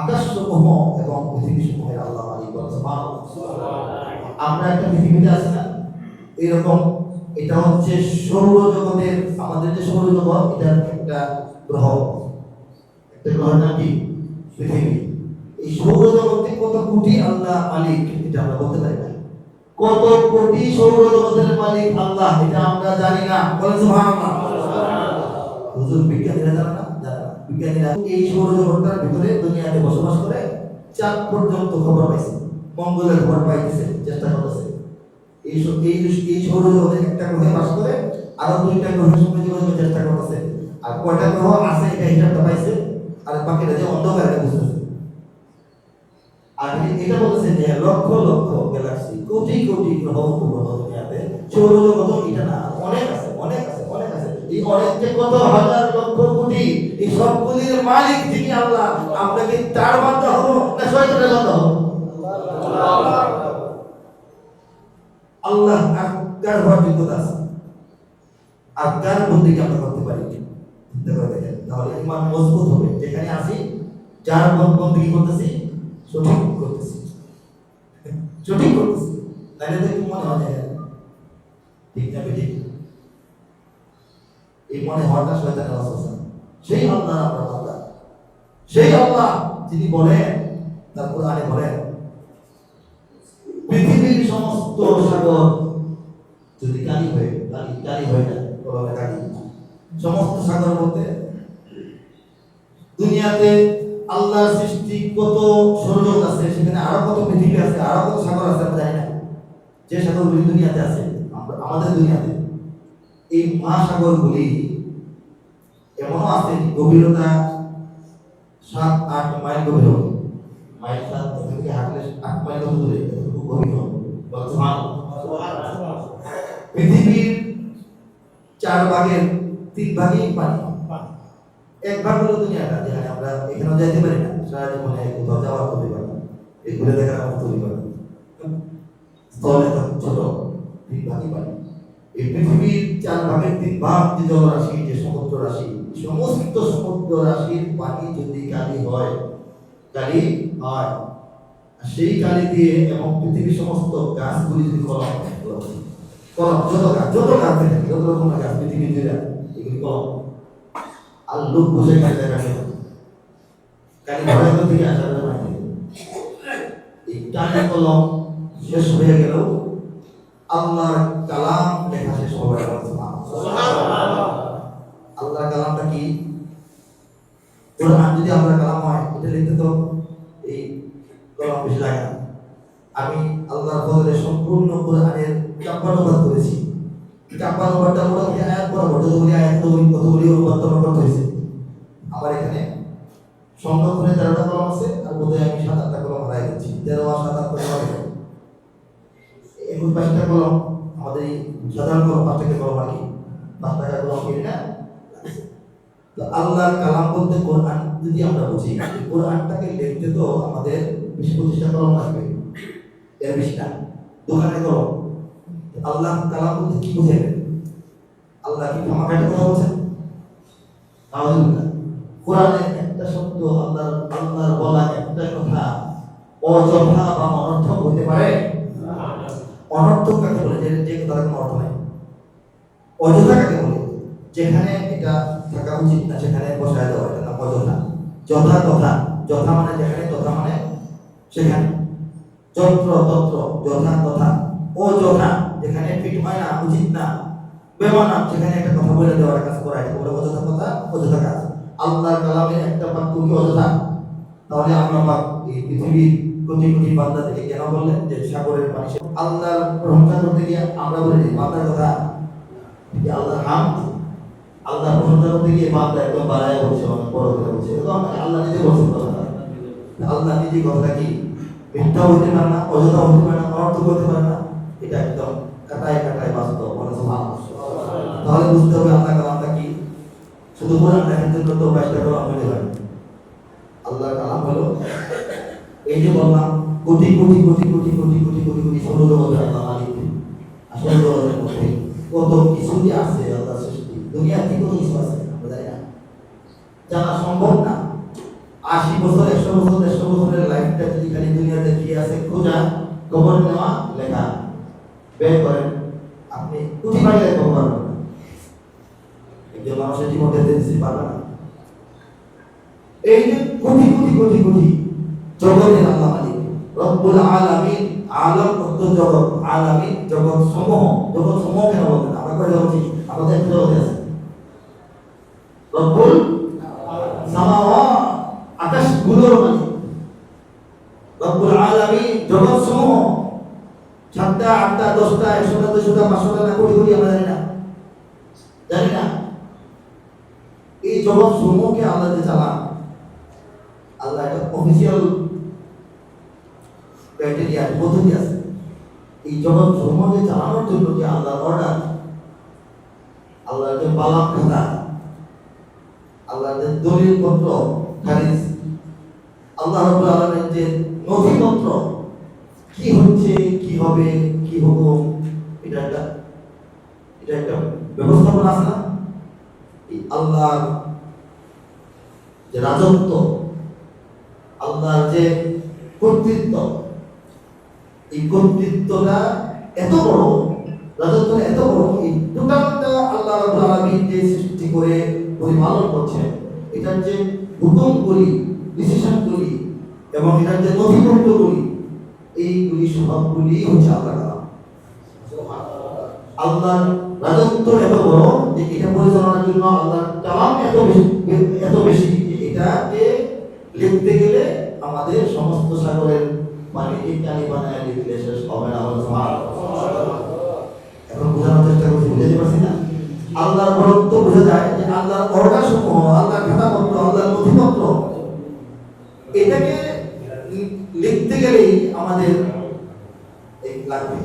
আকাশসমূহ এবং পৃথিবীসমূহের আল্লাহ মালিক। সুবহানাল্লাহ। আমরা একটা পৃথিবীতে আছি না, এরকম এটা হচ্ছে সৌরজগতের, আমাদের যে সৌরজগৎ, এটা একটা গ্রহ, একটা গ্রহের নাম কি? পৃথিবী। এই সৌরজগতে কত কোটি আল্লাহ মালিক, এটা আমরা বলতে পারি না। কত কোটি সৌরজগতের মালিক আল্লাহ, এটা আমরা জানি না। বলেন সুবহানাল্লাহ। হুজুর বিজ্ঞানীরা জানে না? জানে না। বিজ্ঞানীরা এই সৌরজগৎটার ভিতরে দুনিয়াতে বসবাস করে, চাঁদ পর্যন্ত খবর পাইছে, মঙ্গলের খবর পাইতেছে, চেষ্টা করতেছে। এই সৌরজগতে একটা গ্রহে বাস করে, আরো 2টা গ্রহের সঙ্গে যোগাযোগের চেষ্টা করতেছে। আর কয়টা গ্রহ আছে এটা হিসাবটা পাইছে, আর বাকিটা যে অন্ধকারে বুঝতেছে। আর এটা বলতেছে যে লক্ষ লক্ষ গ্যালাক্সি, কোটি কোটি গ্রহ উপগ্রহ দুনিয়াতে, সৌরজগৎ এটা না, অনেক আছে, অনেক আছে, অনেক আছে। এই অনেক যে কত হাজার লক্ষ কোটি, এই সবগুলির মালিক যিনি আল্লাহ, আমরা কি তার বান্দা হব না শয়তানের বান্দা হব? আল্লাহ আজ্ঞার হওয়ার যোগ্যতা আছে, আজ্ঞার বন্দিকে আমরা করতে পারি। চিন্তা করে দেখেন, তাহলে ইমান মজবুত হবে। যেখানে আসি যার বন্দী করতেছি সঠিক করতেছি, সঠিক করতেছি, তাহলে তো একটু মনে হয় ঠিক না ঠিক। এই মনে হওয়াটা শয়তানের ওয়াসওয়াসা। সেই আল্লাহ আমরা বান্দা, সেই আল্লাহ যিনি বলেন তার কোরআনে বলেন পৃথিবীর সমস্ত সাগর যদি কালি হয়ে যায় বলে কালি, সমস্ত সাগর বলতে দুনিয়াতে আল্লাহর সৃষ্টি কত সৌরজগৎ আছে, সেখানে আরো কত পৃথিবী আছে, আরো কত সাগর আছে আমরা জানি না। যে সাগরগুলি দুনিয়াতে আছে আমাদের দুনিয়াতে, এই মহাসাগরগুলি এমনও আছে গভীরতা 7-8 মাইল গভীর হবে। মাইল 7 থেকে হাঁটলে 8 মাইল দূরে, এতটুকু গভীর হবে। পৃথিবীর 4 ভাগের 3 ভাগই পানি, 1 ভাগ হলো দুনিয়াটা, যেখানে আমরা এখানেও যাইতে পারি না, সারা জীবনে কোথাও যাওয়ার তৈরি পারি না, এগুলো দেখার মতো তৈরি পারি স্থলে ছোট 3 ভাগই পানি। এই পৃথিবীর 4 ভাগের 3 ভাগ যে জলরাশি, যে সমুদ্র রাশি, সমস্ত সমুদ্র রাশির পানি যদি কালি হয়, সেই কালি দিয়ে এবং পৃথিবীর সমস্ত গাছগুলি যদি কলম যত গাছ দেখেন, যত রকমের গাছ পৃথিবীর জুড়ে, এগুলি কলম আর লোক বসে কাজ দেখা কালি ঘরের থেকে আসা যায়। এই কালি কলম শেষ হয়ে গেল, আল্লাহর কালাম লেখা শেষ হবে। আল্লাহর কালামটা কি? কোরআন যদি আল্লাহর কালাম হয়, এটা লিখতে তো এই কলম বেশি লাগে না। আমি আল্লাহর ফজলে সম্পূর্ণ কোরআনের 56 অনুবাদ করেছি। 56 অনুবাদটা মোটামুটি আয়াত বরাবর, যতগুলি আয়াত কতগুলি অনুবাদ করতে হয়েছে। আমার এখানে সংরক্ষণে 13টা কলম আছে, আর বোধহয় আমি 7-8টা কলম হারাই দিচ্ছি। 13 আর 7 করে 22টা কলম আমাদের এই সাধারণ কলম, 5 টাকা কলম আর কি, 5 টাকা কলম কিনে না। তো আল্লাহর কালাম বলতে কোরআন যদি আমরা বুঝি, কোরআনটাকে লিখতে তো আমাদের 20-25টা কলম লাগবে, এর বেশি না, দোকানে কলম। আল্লাহ কালাম বলতে কি বুঝেন? আল্লাহ কি আমাকে কথা বলছেন? আলহামদুলিল্লাহ, কোরআনের একটা শব্দ, আল্লাহর বলা একটা কথা অযথা বা অনর্থক হতে পারে? অনর্থক কাকে বলে? যে কথার কোনো অর্থ নাই। অযথা কাকে বলে? যেখানে এটা থাকা উচিত না সেখানে বসায় দেওয়া, এটা নাম অযথা। যথা তথা, যথা মানে যেখানে, তথা মানে সেখানে। যত্র তত্র, যথা তথা। অযথা যেখানে ফিট হয় না, উচিত না, বেমানান, সেখানে একটা কথা বলে দেওয়ার কাজ করা, এটা বলে অযথা কথা, অযথা কাজ। আল্লাহর কালামের একটা বাক্য কি অযথা? তাহলে আমরা এই পৃথিবীর কোটি কোটি বান্দা থেকে কেন বললেন যে সাগরের পানি? আল্লাহর প্রশংসা করতে গিয়ে আমরা বলি বান্দার কথা, আল্লাহর হামদ, আল্লাহর প্রশংসা করতে গিয়ে বান্দা একদম বাড়ায় বলছে, অনেক বড় করে বলছে। এরকম আল্লাহ নিজে বলছেন কথা। আল্লাহ নিজে কথাটা কি মিথ্যা হইতে পারে না, অযথা হইতে পারে না, অনর্থক হইতে পারে না, এটা একদম কাটায় কাটায় বাস্তব। তাহলে বুঝতে হবে আল্লাহ কালামটা কি। শুধু কোরআন দেখার জন্য তো 22টা কলম হলে হয়। আল্লাহর কালাম হলো এই যে বললাম কোটি কোটি কোটি কোটি কোটি কোটি কোটি কোটি সৌরজগৎ আল্লাহ মালিক। আসলে জগতের মধ্যে কত কিছু যে আছে আল্লাহ সৃষ্টি, দুনিয়াতে কত কিছু আছে আমরা জানি না, জানা সম্ভব না। 80 বছর 100 বছর 150 বছরের লাইফটা যদি খালি দুনিয়াতে কি আছে খোঁজা, খবর নেওয়া, লেখা, বের করেন, আপনি কোটি বাড়ি লেখা পারবেন না। একজন মানুষের জীবনটা দিতে পারবে না। এই যে কোটি কোটি কোটি কোটি জগতের আল্লাহ মালিক রব্বুল আলামিন। আলম অর্থ জগৎ, আলামিন জগৎ সমূহ। জগৎ সমূহ কেন বলতেন? আমরা কয় জগৎ? আমাদের একটা জগৎ আছে রব্বুল সামাওয়াত, আকাশ গুলোর মালিক রব্বুল আলামিন। জগৎ সমূহ 7টা 8টা 10টা 100টা 200টা 500টা না কোটি কোটি আমরা জানি না। এই জগৎ সমূহকে আল্লাহ যে চালান, আল্লাহ একটা অফিসিয়াল ক্রাইটেরিয়া পদ্ধতি আছে। এই জগৎ সমূহকে চালানোর জন্য যে আল্লাহর অর্ডার, আল্লাহর যে বালাম খাতা, আল্লাহর যে দলিল পত্র খারিজ, আল্লাহ রাব্বুল আলামিনের যে নথিপত্র, কি হচ্ছে, কি হবে, কি হুকুম, এটা একটা ব্যবস্থাপনা আছে না? এই আল্লাহর যে রাজত্ব, আল্লাহর যে কর্তৃত্ব, এই কর্তৃত্বটা এত বড়, রাজত্বটা এত বড়, এই টোটালটা আল্লাহ রাব্বুল আলামিন যে সৃষ্টি করে পরিপালন করছেন, এটার যে হুকুমগুলি, ডিসিশনগুলি এবং এটার যে নথিপত্রগুলি, এইগুলি সবগুলি হচ্ছে আল্লাহ তাআলা। আল্লাহর রাজত্ব এত বড় যে এটা পরিচালনার জন্য আল্লাহর কালাম এত বেশি যে এটাকে লিখতে গেলে আমাদের সমস্ত সাগরের পানি ইত্যাদি বানায় লিখলে শেষ হবে না। এখন বোঝানোর চেষ্টা করছি, বুঝতে পারছি না? আল্লাহর বরত্ব বোঝা যায় যে আল্লাহর অর্ডার সমূহ, আল্লাহর খাতাপত্র, আল্লাহর নথিপত্র, এটাকে লিখতে গেলেই আমাদের এই লাগবে।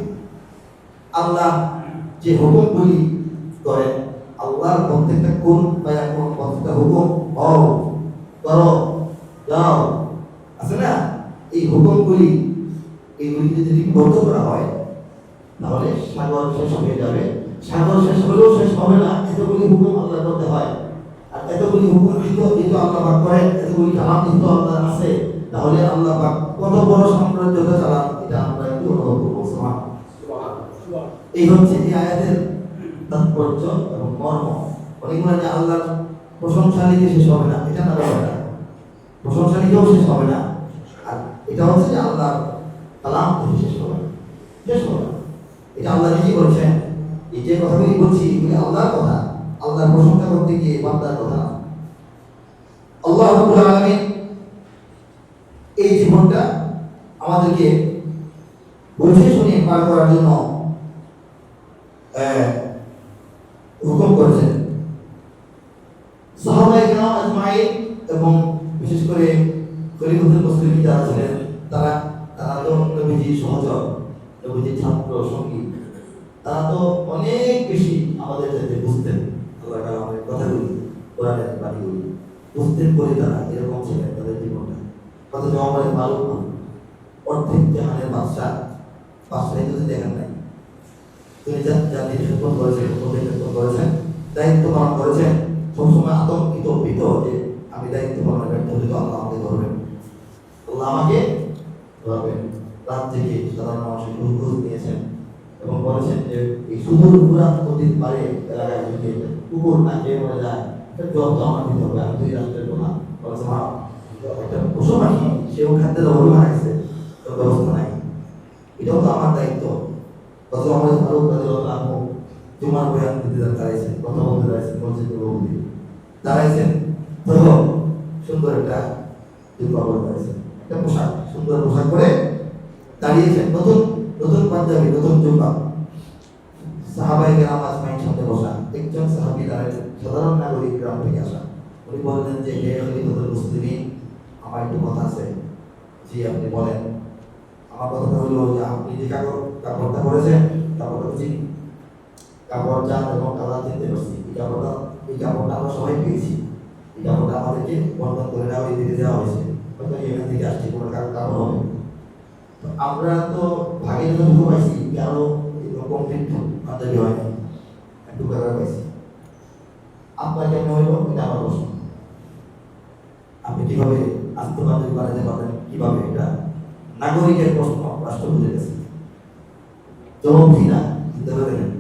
আল্লাহ যে হুকুমগুলি করেন, আল্লাহর প্রত্যেকটা কোন বা কোন প্রত্যেকটা হুকুম, হও, করো, যাও, আছে না? এই হুকুমগুলি, এইগুলি যদি লিপিবদ্ধ করা হয় তাহলে সাগর শেষ হয়ে যাবে। সাগর শেষ হলেও শেষ হবে না, এতগুলি হুকুম আল্লাহ করতে হয়। আর এতগুলি হুকুম যেহেতু আল্লাহ পাক করেন, এতগুলি কালাম যেহেতু আল্লাহ আছে, তাহলে আল্লাহ পাক কত বড় সাম্রাজ্যটা চালান এটা আমরা একটু অনুভব করবো। এই হচ্ছে এই আয়াতের তাৎপর্য এবং মর্ম। অনেকগুলো যে আল্লাহর প্রশংসা লিখে শেষ হবে না, এটা না, ব্যাপারটা প্রশংসা লিখেও শেষ হবে না। আর এটা হচ্ছে যে আল্লাহর কালাম লিখে শেষ হবে না, শেষ হবে না। এটা আল্লাহ নিজেই বলছেন, এই যে কথাগুলি বলছি এগুলি আল্লাহর কথা, আল্লাহর প্রশংসা করতে গিয়ে বান্দার কথা না। আল্লাহ রাব্বুল আলামিন এই জীবনটা আমাদেরকে বুঝে শুনে পার করার জন্য হুকুম করেছেন। সাহাবায়ে কেরাম আজমাইন এবং বিশেষ করে খলিফাতুল মুসলিমিন যারা ছিলেন, তারা তো নবীজির সহচর, নবীজির ছাত্র সঙ্গী, তারা তো অনেক বেশি আমাদের চাইতে বুঝতেন আল্লাহ কালামের কথাগুলি, কোরআনের বাণীগুলি বুঝতেন বলে তারা এরকম ছিলেন তাদের জীবনটা। অথচ আমাদের মালুম না, অর্ধেক জাহানের বাদশাহ যদি দেখেন নাই, তিনি জাতির খেদমত করেছেন, দায়িত্ব পালন করেছেন, সবসময় আতঙ্কিত ভীত যে আমি দায়িত্ব পালনে ব্যর্থ হলে তো আল্লাহ আমাকে ধরবেন, আল্লাহ আমাকে ধরবেন। রাত থেকে সাধারণ মানুষের খোঁজ নিয়েছেন এবং বলেছেন যে এই সুদূর ফুরাত নদীর পারে এলাকায় যদি কুকুর না খেয়ে মরে যায়, জব তো আমার দিতে হবে, আমি 2 রাষ্ট্রের প্রধান। বলেছে মা, একটা পশু পাখি সেও খাদ্যের অভাবে মারা গেছে, ব্যবস্থা নাই, এটাও তো আমার দায়িত্ব। অথচ আমাদের ফারুক রাদিয়াল্লাহু আনহু জুমার বয়ান দিতে দাঁড়াইছেন, কথা বলতে দাঁড়াইছেন, মসজিদে দাঁড়াইছেন, তো সুন্দর একটা জুব্বা পরে দাঁড়াইছেন, একটা পোশাক, সুন্দর পোশাক পরে দাঁড়িয়েছেন, নতুন পাঞ্জাবি, নতুন জুব্বা। সাহাবায়ে কেরাম আজমাইন সামনে বসা, একজন সাহাবী দাঁড়াইলেন, সাধারণ নাগরিক, গ্রাম থেকে আসা। উনি বললেন যে হে খলিফাতুল মুসলিমিন, আমার একটু কথা আছে। জি, আপনি বলেন। আমার কথাটা হলো যে আপনি যে কাপড়টা পরেছেন, কাপড়টা চিনি, কাপড় জাত এবং কালার চিনতে পারছি। এই কাপড়টা আমরা সবাই পেয়েছি। এই কাপড়টা আমাদেরকে বন্ধন করে নেওয়া, এই দিকে দেওয়া হয়েছে, হয়তো এখান থেকে আসছে, কোনো কাপড় হবে। তো আমরা তো ভাগে যতটুকু পাইছি, কারো কমপ্লিট পাঞ্জাবি হয়নি, একটু কালার পাইছি। আপনার কেমন হইল এটা আমার প্রশ্ন। আপনি কিভাবে আস্তে পাঞ্জাবি বানাতে পারবেন, কিভাবে? এটা নাগরিকের প্রশ্ন, রাষ্ট্রপতির কাছে জবাব দিই না, চিন্তা করে দেখেন।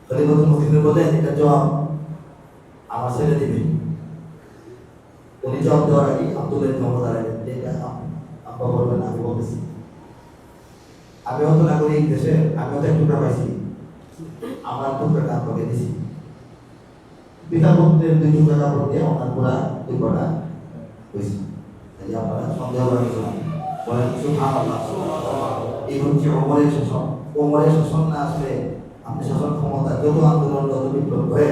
খলিফাতুল মুসলিমিন বলেন এটা জবাব আমার ছেলে দিবে। উনি জবাব দেওয়ার আগে আব্দুল্লাহ ইবনে ওমর দাঁড়ালেন, এটা আব্বা বলবেন আমি বলতেছি, আমি হয়তো নাগরিক দেশে, আমি হয়তো এক টুকরা পাইছি, আমার টুকরাটা আপনাকে দিছি। পিতা পুত্রের 2 টুকরা কাপড় দিয়ে ওনার পুরা টুকরাটা হয়েছে। আপনারা সন্দেহ করার কিছু নাই, বলেন সুবহানাল্লাহ। এই হচ্ছে ওমরের শাসন। ওমরের শাসন না আসলে আপনি শাসন ক্ষমতা যত আন্দোলন, যত বিপ্লব করে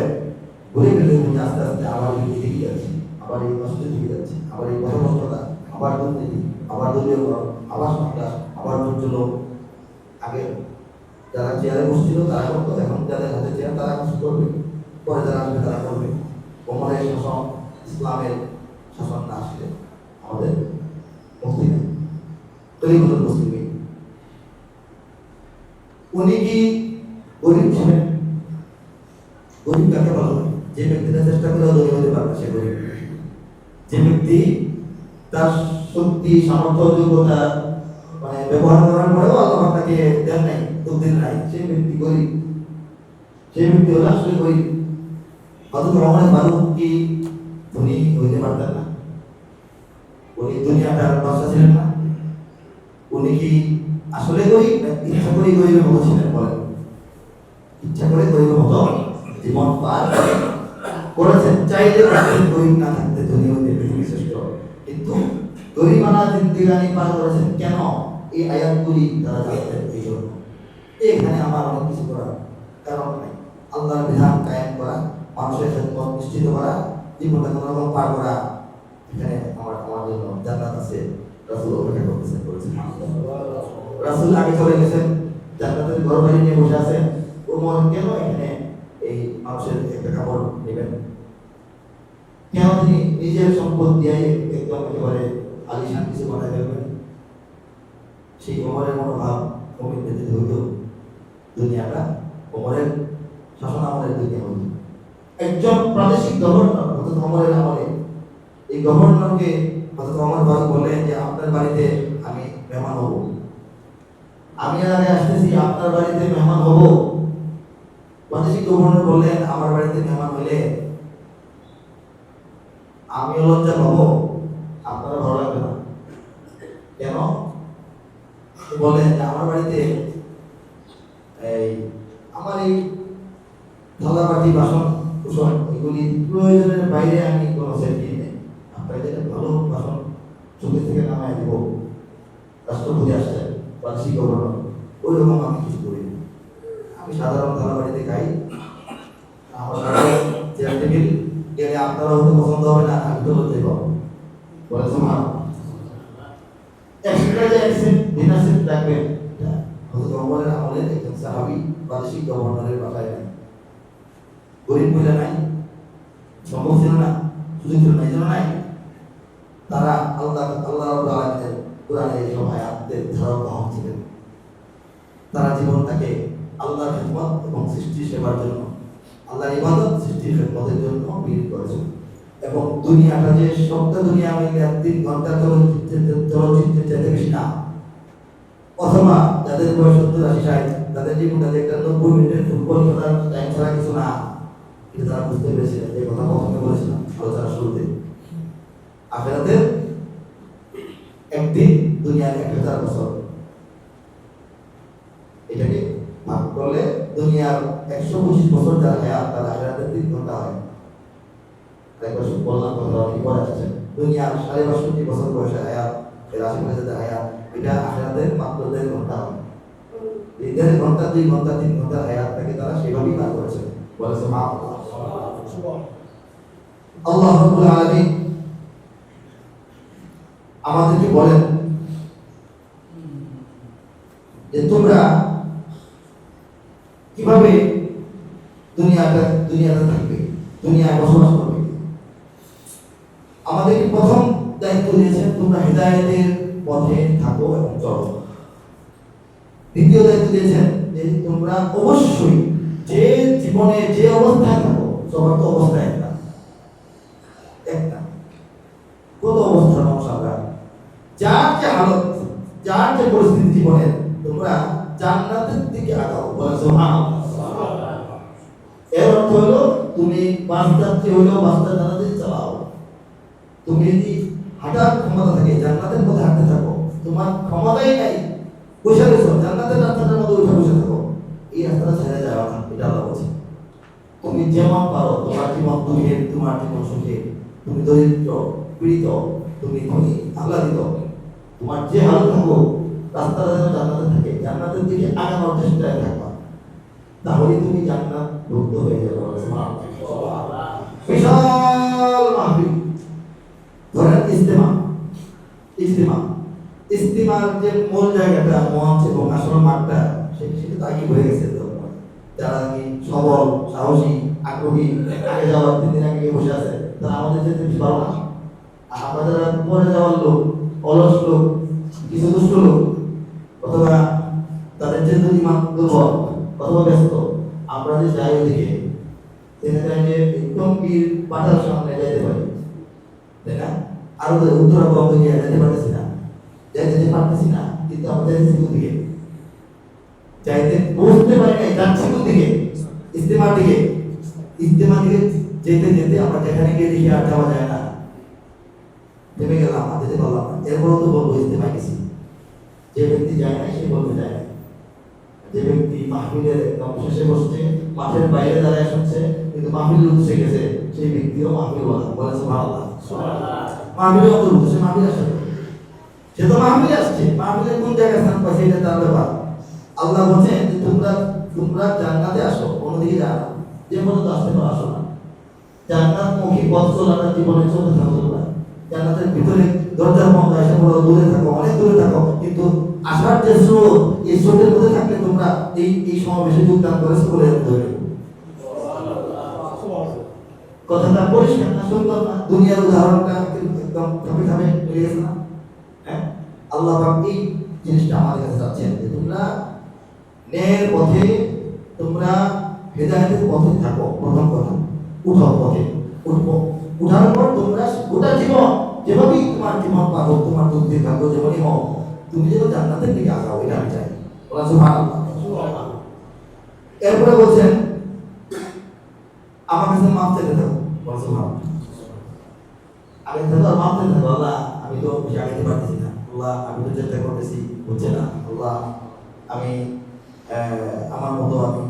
ঘুরে ফিরে আস্তে আস্তে আবার দিকে যাচ্ছে, আবার এই কষ্টের দিকে যাচ্ছে, আবার এই গণতন্ত্রতা, আবার দুর্নীতি, আবার দলীয়করণ, আবার সন্ত্রাস, আবার দুর্যোগ। আগে যারা চেয়ারে বসছিল তারা করতো, এখন যাদের হাতে চেয়ার তারা কিছু করবে, পরে যারা আসবে তারা করবে। ওমরের শাসন, ইসলামের শাসন না আসলে আমাদের মুক্তি নেই। খলিফাতুল মুসলিমিন উনি কি গরিব ছিলেন? গরিব কাকে বলা হয়? যে ব্যক্তিটা চেষ্টা করে ধনী হতে পারবে সে গরিব। যে ব্যক্তি তার শক্তি সামর্থ্য যোগ্যতা মানে ব্যবহার করার পরেও আল্লাহ তাকে দেন নাই, তকদির নাই, সেই ব্যক্তি গরিব, সেই ব্যক্তি হলো আসলে গরিব। অথচ ওমর ফারুক কি ধনী হইতে পারতেন না? উনি দুনিয়াটার বাদশা ছিলেন না? উনি কি আসলে গরিব না ইচ্ছা করে গরিবের মতো ছিলেন? বলেন, ইচ্ছা করে গরিবের মতো জীবন পার করেছেন, চাইলে গরিব না থাকতে ধনী হইতে পৃথিবীর শ্রেষ্ঠ। কিন্তু গরিবানা জিন্দেগানি পার করেছেন কেন? এই আয়াতগুলি তারা জানতেন এই জন্য। এখানে আমার অনেক কিছু করার কারণ নাই। আল্লাহর বিধান কায়েম করা, মানুষের খেদমত নিশ্চিত করা, জীবনটা কোনো রকম পার করা, এখানে আমার জন্য জান্নাত আছে। রাসূল অপেক্ষা করতেছেন, বলেছেন রাসূল আগে চলে গেছেন, জান্নাতের ঘর বাড়ি নিয়ে বসে আছেন। ওমর কেন এখানে এই মানুষের একটা কাপড় নেবেন? কেন তিনি নিজের সম্পদ দিয়ে একদম একেবারে আলিশান কিছু বানাই ফেলবেন? সেই ওমরের মনোভাব কমিটমেন্ট হইল দুনিয়াটা ওমরের শাসন আমলের দুনিয়া হইল। একজন প্রাদেশিক গভর্নর অর্থাৎ ওমরের আমলে এই গভর্নরকে অর্থাৎ ওমর ফারুক বললেন যে আপনার বাড়িতে আমি মেহমান হব, আমি আগে আসতেছি, আপনার বাড়িতে মেহমান হব। প্রাদেশিক গভর্নর বললেন আমার বাড়িতে মেহমান হইলে আমিও লজ্জা পাবো, আপনারা ভালো লাগবে না। কেন? বলেন যে আমার বাড়িতে আমার এই থালা বাটি বাসন কুসন এগুলি প্রয়োজনের বাইরে আমি কোনো সেট কিনি নেই। আপনাকে যেটা ভালো বাসন চোখের থেকে নামায় দেবো, রাষ্ট্রপতি আসছেন, প্রাদেশিক গভর্নর, ওই রকম আমি কিছু করি না। আমি সাধারণ থালা বাড়িতে খাই, আমার চেয়ার টেবিল গেলে আপনারা হয়তো পছন্দ হবে না, আমি তো লজ্জাই পাবো। বলেছেন না এক্সট্রা যে অ্যাকসেন্ট ডিনার সেট রাখবেন, হযরত ওমরের আমলে একজন সাহাবী প্রাদেশিক গভর্নরের বাসায় নাই, গরিব মহিলা নাই, সম্ভব ছিল না, সুযোগ ছিল না, এই জন্য নাই। তারা আল্লাহ রাব্বুল আলামিনের কোরআনে এই সব আয়াতের ধারক বাহক ছিলেন। তারা জীবনটাকে আল্লাহর খেদমত এবং সৃষ্টি সেবার জন্য, আল্লাহর ইবাদত সৃষ্টির খেদমতের জন্য বিলীন করেছেন। এবং দুনিয়াটা যে সবটা দুনিয়া মিলে 3 ঘন্টা চলচ্চিত্রের চাইতে বেশি না, অথবা যাদের বয়স 70-80-60 তাদের জীবনটা যে একটা 90 মিনিটের ফুটবল খেলার টাইম ছাড়া কিছু না, এটা তারা বুঝতে পেরেছিলেন। যে কথা প্রথমে বলেছিলাম আলোচনার শুরুতে, আখিরাতের একদিন, দুনিয়ার 1000 বছর। এটাকে ভাগ করলে দুনিয়ার 125 বছর যার হায়াত, তার আখিরাতের 3 ঘন্টা হয়। একবার বললাম কথা অনেক পরে আসছে, দুনিয়ার 62 বছর বয়সের হায়াত, এর আশেপাশে যাদের হায়াত, এটা আখিরাতের মাত্র 1.5 ঘন্টা হয়। এই 1.5 ঘন্টা, 2 ঘন্টা, 3 ঘন্টার হায়াতটাকে তারা সেভাবেই পার করেছে। বলেছে মা আল্লাহ রাব্বুল আলামিন আমাদেরকে বলেন যে তোমরা কিভাবে দুনিয়াতে থাকবে, দুনিয়ায় বসবাস করবে। আমাদেরকে প্রথম দায়িত্ব দিয়েছেন তোমরা হিদায়াতের পথে থাকো এবং চলো। দ্বিতীয় দায়িত্ব দিয়েছেন যে তোমরা অবশ্যই যে জীবনে যে অবস্থায় থাকো, সবার তো অবস্থা একটা, কত অবস্থা মানুষ আমরা, যার যে হালত, যার যে পরিস্থিতি জীবনের, তোমরা জান্নাতের দিকে আগাও। বলে সুবহানাল্লাহ। এর অর্থ হলো তুমি বাসযাত্রী হইলেও বাসটা জান্নাতে চালাও। তুমি যদি হাঁটার ক্ষমতা থাকে জান্নাতের পথে হাঁটতে থাকো, তোমার ক্ষমতাই নাই, বসে গেছো জান্নাতের রাস্তাটার মধ্যে উঠে বসে থাকো, এই রাস্তাটা ছেড়ে যাওয়া না, এটা আল্লাহ বলছে। তুমি যেমন পারো, তোমার জীবন দুঃখের, তোমার জীবন সুখের, তুমি দরিদ্র পীড়িত, তুমি ধনী আহ্লাদিত, তোমার যে হালত থাকো, রাস্তাটা যেন জান্নাতে থাকে, জান্নাতের দিকে আগানোর চেষ্টায় থাকবা, তাহলে তুমি জান্নাত ভুক্ত হয়ে যাবে। বিশাল মাহফিল, ধরেন ইস্তেমার যে মূল জায়গাটা, মঞ্চ এবং আসল মাঠটা, সেটা তো আগে হয়ে গেছে। তো যারা কি সবল, সাহসী, আগ্রহী, আগে যাওয়ার 3 দিন আগে বসে আছে, তারা আমাদের যেতে বেশি ভালো না। আর আমরা যারা পরে যাওয়ার লোক, অলস লোক, কিছু দুষ্ট লোক, অথবা তাদের যে ইমান দুর্বল অথবা ব্যস্ত, আমরা যে যাই ওদিকে দেখা যায় যে গম্ভীর পাঠার সামনে যাইতে পারি, তাই না? আরো উত্তরবঙ্গে গিয়ে যেতে পারতেছি না, যেতে পারতেছি না, কিন্তু আমরা যাইতেছি কোন দিকে? যাইতে বুঝতে পারি না, যাচ্ছি কোন দিকে? ইস্তেমার দিকে। ইস্তেমার দিকে যেতে যেতে আমরা যেখানে গিয়ে দেখি আর যাওয়া যায় না, থেমে গেলাম, আর যেতে পারলাম না। এরপরও তো বলবো ইস্তেমায় গেছি। যে ব্যক্তি যায় না সে বলতে যায় না। যে ব্যক্তি মাহফিলের একদম শেষে বসছে, মাঠের বাইরে দাঁড়ায় শুনছে, কিন্তু মাহফিল উঠছে গেছে, সেই ব্যক্তিও মাহফিল বলা বলে সুবহানাল্লাহ। মাহফিলে অন্তর্ভুক্ত, সে মাহফিল আসে, সে তো মাহফিলে আসছে, মাহফিলের কোন জায়গায় স্থান পাইছে এটা তার ব্যাপার। আল্লাহ বলছেন যে তোমরা জান্নাতে আসো, অন্যদিকে যাও না, যে পর্যন্ত আসতে পারো আসো না। জান্নাতমুখী পথ চলাটা জীবনে চলতে থাকো তোমরা। জান্নাতের ভিতরে দরজার বন্ধ, এসে বড় দূরে থাকো, অনেক দূরে থাকো, কিন্তু আসার যে স্রোত, এই স্রোতের মধ্যে থাকলে তোমরা এই সমাবেশে যোগদান করে চলে যেতে হবে। কথাটা পরিষ্কার না, সুন্দর না? দুনিয়ার উদাহরণটা একদম ধাপে ধাপে মিলে গেছে না? হ্যাঁ, আল্লাহ পাক এই জিনিসটা আমাদের কাছে চাচ্ছেন যে তোমরা ন্যায়ের পথে, তোমরা হেদায়েতের পথে থাকো। প্রথম কথা, উঠো পথে, উঠবো। উঠার পর তোমরা গোটা জীবন যেভাবেই তোমার জীবন পাবো, তোমার দুঃখের ভাগ্য যেমনই হোক, তুমি যেন জান্নাতের দিকে আগাও, এটা আমি চাই। বলা সুবহানাল্লাহ। এরপরে বলছেন আমার কাছে মাফ চাইতে থাকো। বলা সুবহানাল্লাহ। আমি তো মাফ চাইতে থাকো, আল্লাহ আমি তো বেশি আগাইতে পারতেছি না, আল্লাহ আমি তো চেষ্টা করতেছি, হচ্ছে না, আল্লাহ আমি আমার মতো আমি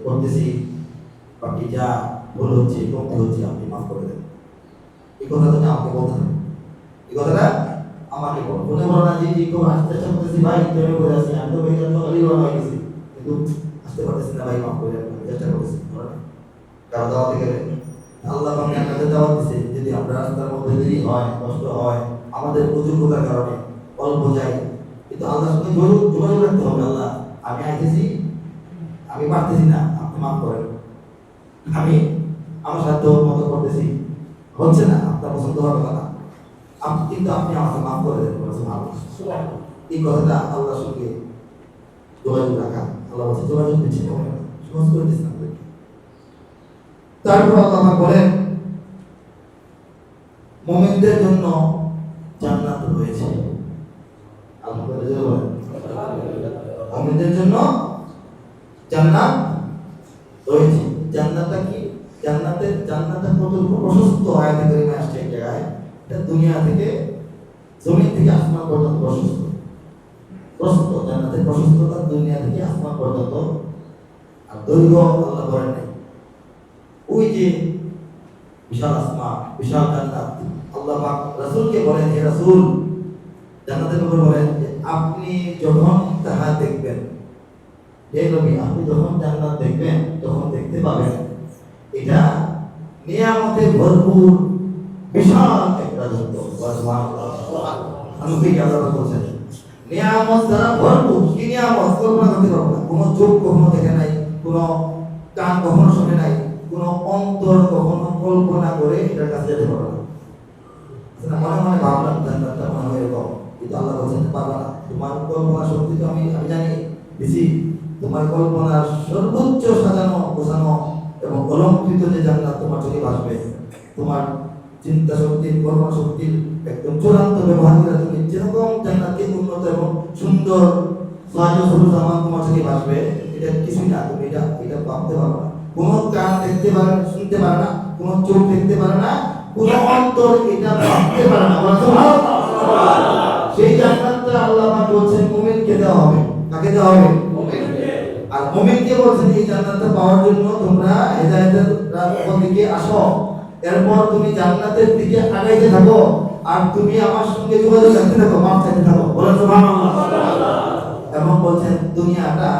করতেছি, বাকি যা ভুল হচ্ছে, কমতি হচ্ছে, আপনি মাফ করে দেন। এই কথা তুমি আমাকে বলতে হবে, এই কথাটা আমাকে বলো। মনে করো না যে কেউ আসতে চেষ্টা করতেছি, ভাই তুমি বলে আসি, আমি তো বেকার সকালই রওনা হয়ে গেছি, কিন্তু আসতে পারতেছি না, ভাই মাফ করে দেন, চেষ্টা করতেছি। কারো দাওয়াতে গেলে আল্লাহ পাক আমাদের দাওয়াত দিয়েছে, যদি আমরা রাস্তার মধ্যে দেরি হয়, কষ্ট হয়, আমাদের অযোগ্যতার কারণে অল্প যাই, কিন্তু আল্লাহর সঙ্গে যোগাযোগ রাখতে হবে। আল্লাহ আমি আইতেছি, আমি পারতেছি না, আপনি মাফ করেন, আমি আমার সাধ্য মতো করতেছি, হচ্ছে না, আপনার পছন্দ হবে না, কিন্তু আপনি আমাকে মাফ করে দেন। এই কথাটা আল্লাহর সঙ্গে যোগাযোগ রাখা, আল্লাহ বলছে যোগাযোগ দিচ্ছি, সহজ করে দিচ্ছি না। তারপর আল্লাহ বলেন মুমিনদের জন্য জান্নাত রয়েছে। আলহামদুলিল্লাহ, মুমিনদের জন্য জান্নাত রয়েছে। জান্নাতটা কি? জান্নাতের কতটুকু প্রশস্ত আয়াতে কারিমে আসছে এক জায়গায়, এটা দুনিয়া থেকে জমিন থেকে আসমান পর্যন্ত প্রশস্ত। জান্নাতের প্রশস্ততা দুনিয়া থেকে আসমান পর্যন্ত, আর দৈর্ঘ্য আল্লাহ বলেন নাই। ওই যে বিশাল আসমান, বিশাল জান্নাত, আল্লাহ পাক রাসূলকে বলেন, হে রাসূল, জান্নাতের ব্যাপারে বলেন যে আপনি যখন তাহা দেখবেন, হে নবী আপনি যখন জান্নাত দেখবেন, তখন দেখতে পাবেন এটা নিয়ামতে ভরপুর বিশাল একটা জগৎ। সুবহানাল্লাহ। আমি কি আল্লাহ বলছেন নিয়ামত দ্বারা ভরপুর। কি নিয়ামত? কল্পনা করতে পারবো না। কোনো চোখ কখনো দেখে নাই, কোনো কান কখনো শুনে নাই, কোনো অন্তর কখনো কল্পনা করে এটার কাছে যেতে পারবে না। মনে মনে ভাবলাম জান্নাতটা মনে হয় এরকম, কিন্তু আল্লাহ বলছেন পারবে না। তোমার কল্পনা শক্তি তো আমি জানি বেশি। তোমার কল্পনার সর্বোচ্চ সাজানো গোছানো এবং অলঙ্কৃত যে জান্নাত তোমার চোখে ভাসবে, তোমার চিন্তা শক্তির, কল্পনা শক্তির একদম চূড়ান্ত ব্যবহার করে তুমি যেরকম জান্নাতকে উন্নত এবং সুন্দর সাজানো তোমার চোখে ভাসবে, এটা কিছুই না। তুমি এটা ভাবতে পারো না। কোনো কান দেখতে পারে, শুনতে পারে না, কোনো চোখ দেখতে পারে না, কোনো অন্তর এটা ভাবতে পারে না। সেই জান্নাতটা আল্লাহ পাক বলছেন মুমিনকে দেওয়া হবে। কাকে দেওয়া হবে? মুমিনকে। আর মুমিনকে বলছেন এই জান্নাতটা পাওয়ার জন্য তোমরা হেদায়েতের রাস্তার দিকে আসো, এরপর তুমি জান্নাতের দিকে আগাইতে থাকো, আর তুমি আমার সঙ্গে যোগাযোগ রাখতে থাকো, মাফ চাইতে থাকো। বলেন সুবহানাল্লাহ। এবং বলছেন দুনিয়াটা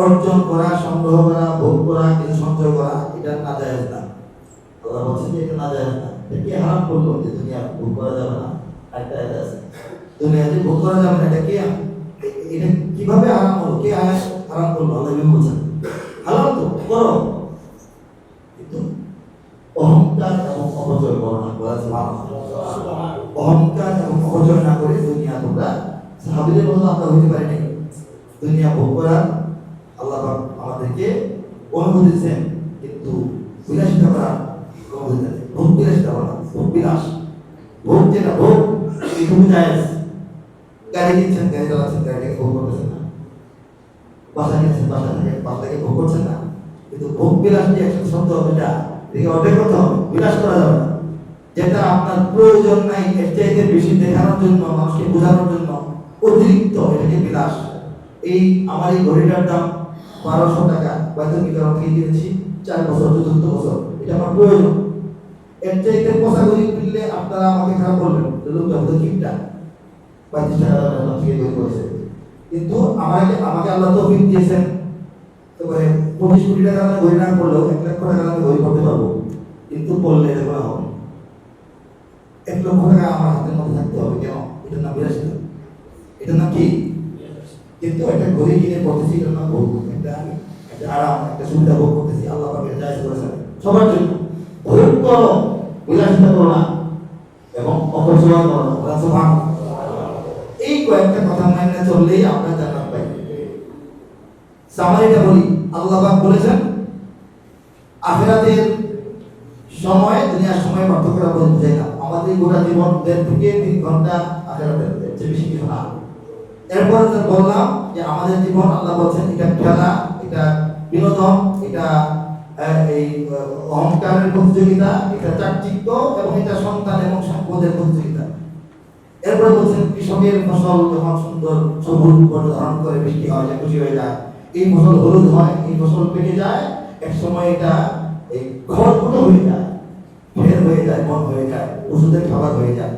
অর্জন করা, সংগ্রহ করা, ভোগ করা, কিছু সঞ্চয় করা, এটা নাজায়েজ না। আল্লাহ বলছেন যে এটা নাজায়েজ না। কে হারাম করলো যে দুনিয়া ভোগ করা যাবে না? একটা আয়াত আছে, দুনিয়াতে ভোগ করা যাবে না, এটা কে, এটা কিভাবে হারাম হলো? কে হারাম করলো? আল্লাহ বলছেন হালাল তো করো, কিন্তু অহংকার এবং অপচয় করো না। অহংকার এবং অপচয় না করে দুনিয়া তোমরা সাহাবীদের মতো আমরা হইতে পারি নাই। দুনিয়া ভোগ করার আল্লাহ আমাদেরকে অনুমতি দিয়েছেন, কিন্তু বিলাসিতা করার ভোগ বিলাসিতা বলা, ভোগ বিলাস, ভোগ যেটা ভোগ এটুকু জায়েজ। গাড়ি কিনছেন, গাড়ি চালাচ্ছেন, গাড়িটাকে ভোগ করতেছেন না। বাসা কিনছেন, বাসাটাকে ভোগ করছেন না। কিন্তু ভোগ বিলাস যে একসাথে শব্দ যেটা এটাকে অর্ধেক করতে হবে, বিলাস করা যাবে না। যেটা আপনার প্রয়োজন নাই, এর চাইতে বেশি দেখানোর জন্য, মানুষকে বোঝানোর জন্য অতিরিক্ত, এটাকে বিলাস। এই আমার এই ঘড়িটার দাম 1200 টাকা, বাইতুল বিতরণ থেকে কিনেছি 4 বছর, 4th বছর, এটা আমার প্রয়োজন। এর চাইতে পয়সা ঘড়ি কিনলে আপনারা আমাকে খারাপ বলবেন, লোকটা হয়তো কিপটা, 35 টাকা দাম থেকে ঘড়ি করেছে। কিন্তু আমাকে আল্লাহ তৌফিক দিয়েছেন, তো 25 কোটি টাকা দামে ঘড়ি না পড়লেও 1 লক্ষ টাকা দামে ঘড়ি করতে পারবো। কিন্তু পড়লে এটা করা হবে 1 লক্ষ টাকা আমার হাতের মধ্যে থাকতে হবে। কেন? এটার নাম বিলাসিতা, এটার নাম কি? কিন্তু একটা ঘড়ি কিনে পড়তেছি, এটার নাম ভোগ, একটা আরাম, একটা সুবিধা ভোগ করতেছি। আল্লাহ পাক এটা জায়েজ করেছেন সবার জন্য। ভোগ করো, বিলাসিতা করো না, এবং অপচয় করো না। সুবহানাল্লাহ। এই কয়েকটা কথা মাইনে চললেই আমরা জান্নাত পাই। সামারিটা বলি, আল্লাহ পাক বলেছেন আখিরাতের সময় দুনিয়ার সময় পার্থক্যটা বোঝাই না। আমাদের গোটা জীবন 1.5 থেকে 3 ঘন্টা আখিরাতের, চেয়ে বেশি কিছু না। এরপর বললাম যে আমাদের জীবন, আল্লাহ বলছেন এটা খেলা, এটা বিনোদন, এটা এই অহংকারের প্রতিযোগিতা, এটা চাকচিক্য, এবং এটা সন্তান এবং সম্পদের প্রতিযোগিতা। এরপর বলছেন কৃষকের ফসল যখন সুন্দর সবুজ বর্ণ ধারণ করে, বৃষ্টি হয়, খুশি হয়ে যায়, এই ফসল হলুদ হয়, এই ফসল পেকে যায়, এক সময় এটা এই খড়কুটো হয়ে যায়, ফের হয়ে যায়, বন হয়ে যায়, ওষুধের খাবার হয়ে যায়।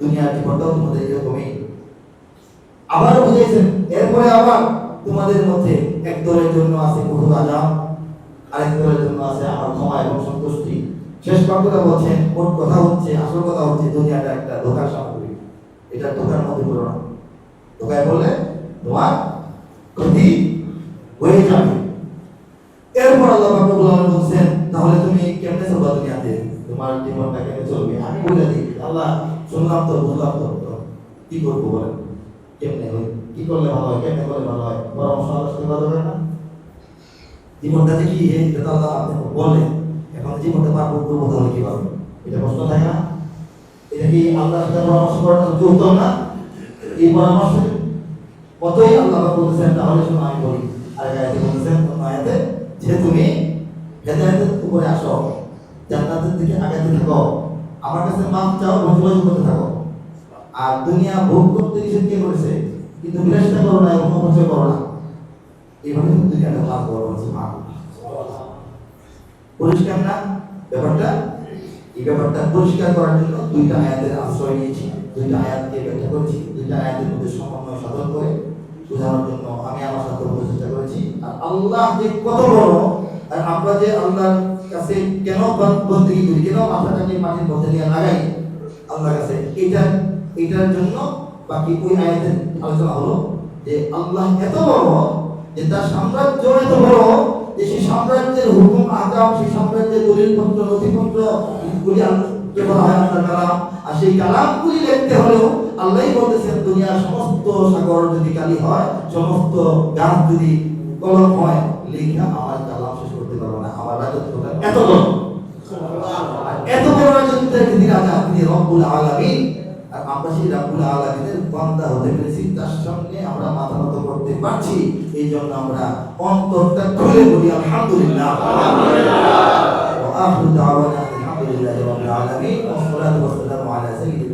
দুনিয়ার জীবনটাও তোমাদের এরকমই। আবার বুঝেছেন, এরপরে আবার তোমাদের মধ্যে এক দলের জন্য আছে কঠোর আযাব, আরেক দলের জন্য আছে আমার ক্ষমা এবং সন্তুষ্টি। শেষ বাক্যটা বলছেন, মোট কথা হচ্ছে, আসল কথা হচ্ছে দুনিয়াটা একটা ধোঁকার সামগ্রী, এটা ধোঁকার মধ্যে পড়ো না। ধোঁকায় পড়লে তোমার ক্ষতি হয়ে যাবে। এরপর আল্লাহ পাক রব্বুল আলামিন বলছেন, তাহলে তুমি কেমনে চলবা দুনিয়াতে, তোমার জীবনটা কেমনে চলবে? আমি বলে দিই, আল্লাহ শুনলাম তো, বুঝলাম তো, কি করবো বলেন? কেমনে হয়, কি করলে ভালো হয়, কেমনে করলে ভালো হয়, পরামর্শ আল্লাহর সাথে করা যাবে না? জীবনটা যে কি, এটা আল্লাহ আপনি বলেন, এখন জীবনটা পার করবো তাহলে কি পারবো? এটা প্রশ্ন থাকে না? এটা কি আল্লাহর সাথে পরামর্শ করার জন্য উত্তম না? এই পরামর্শ কতই আল্লাহ বলতেছেন, তাহলে শুনো আমি বলি। আরেক আয়াতে বলতেছেন, কোন আয়াতে, যে তুমি হেদায়েতের উপরে আসো, জান্নাতের দিকে আগাতে থাকো, আমার কাছে মাফ চাও, বন্ধুবান্ধব করতে থাকো। আর দুনিয়া ভোগ করতে নিষেধ কে করেছে? কিন্তু বিলাসিতা করো না এবং অপচয় করো না। এইভাবে তুমি দুনিয়াটা লাভ করো। পরিষ্কার না ব্যাপারটা? এই ব্যাপারটা পরিষ্কার করার জন্য 2টা আয়াতের আশ্রয় নিয়েছি, 2টা আয়াতকে ব্যাখ্যা করেছি, 2টা আয়াতের মধ্যে সমন্বয় সাধন করে বোঝানোর জন্য আমি আমার সাথে চেষ্টা করেছি। আর আল্লাহ যে কত বড়, আর আমরা যে আল্লাহর কাছে কেন বন্দেগী করি, কেন মাথাটাকে মাটির মধ্যে নিয়ে লাগাই আল্লাহর কাছে, এটার জন্য বাকি ওই আয়াতের আলোচনা হলো যে আল্লাহ এত বড় যে তার সাম্রাজ্য এত বড় যে সেই সাম্রাজ্যের হুকুম আহকাম, সেই সাম্রাজ্যের দলিলপত্র, নথিপত্র গুলি আল্লাহকে বলা হয় আল্লাহর কালাম। আর সেই কালামগুলি লিখতে হলেও আল্লাহই বলতেছেন, দুনিয়ার সমস্ত সাগর যদি কালি হয়, সমস্ত গাছ যদি কলম হয়, লেখা আমার কালাম শেষ করতে পারবো না। আমার রাজত্বটা এত বড়, এত বড় রাজত্বের যিনি রাজা, তিনি রব্বুল আলামিন। আর আমরা সেই রব্বুল আলামিনের বান্দা হতে পেরেছি, তার সামনে আমরা মাথা নত করতে পারছি। এই জন্য আমরা অন্তরটা খুলে বলি আলহামদুলিল্লাহ। ওয়া আখিরু দাওয়ানা আলহামদুলিল্লাহি রাব্বিল আলামিন ওয়া সলাতু ওয়া সালামু আলা সাইয়্যিদিনা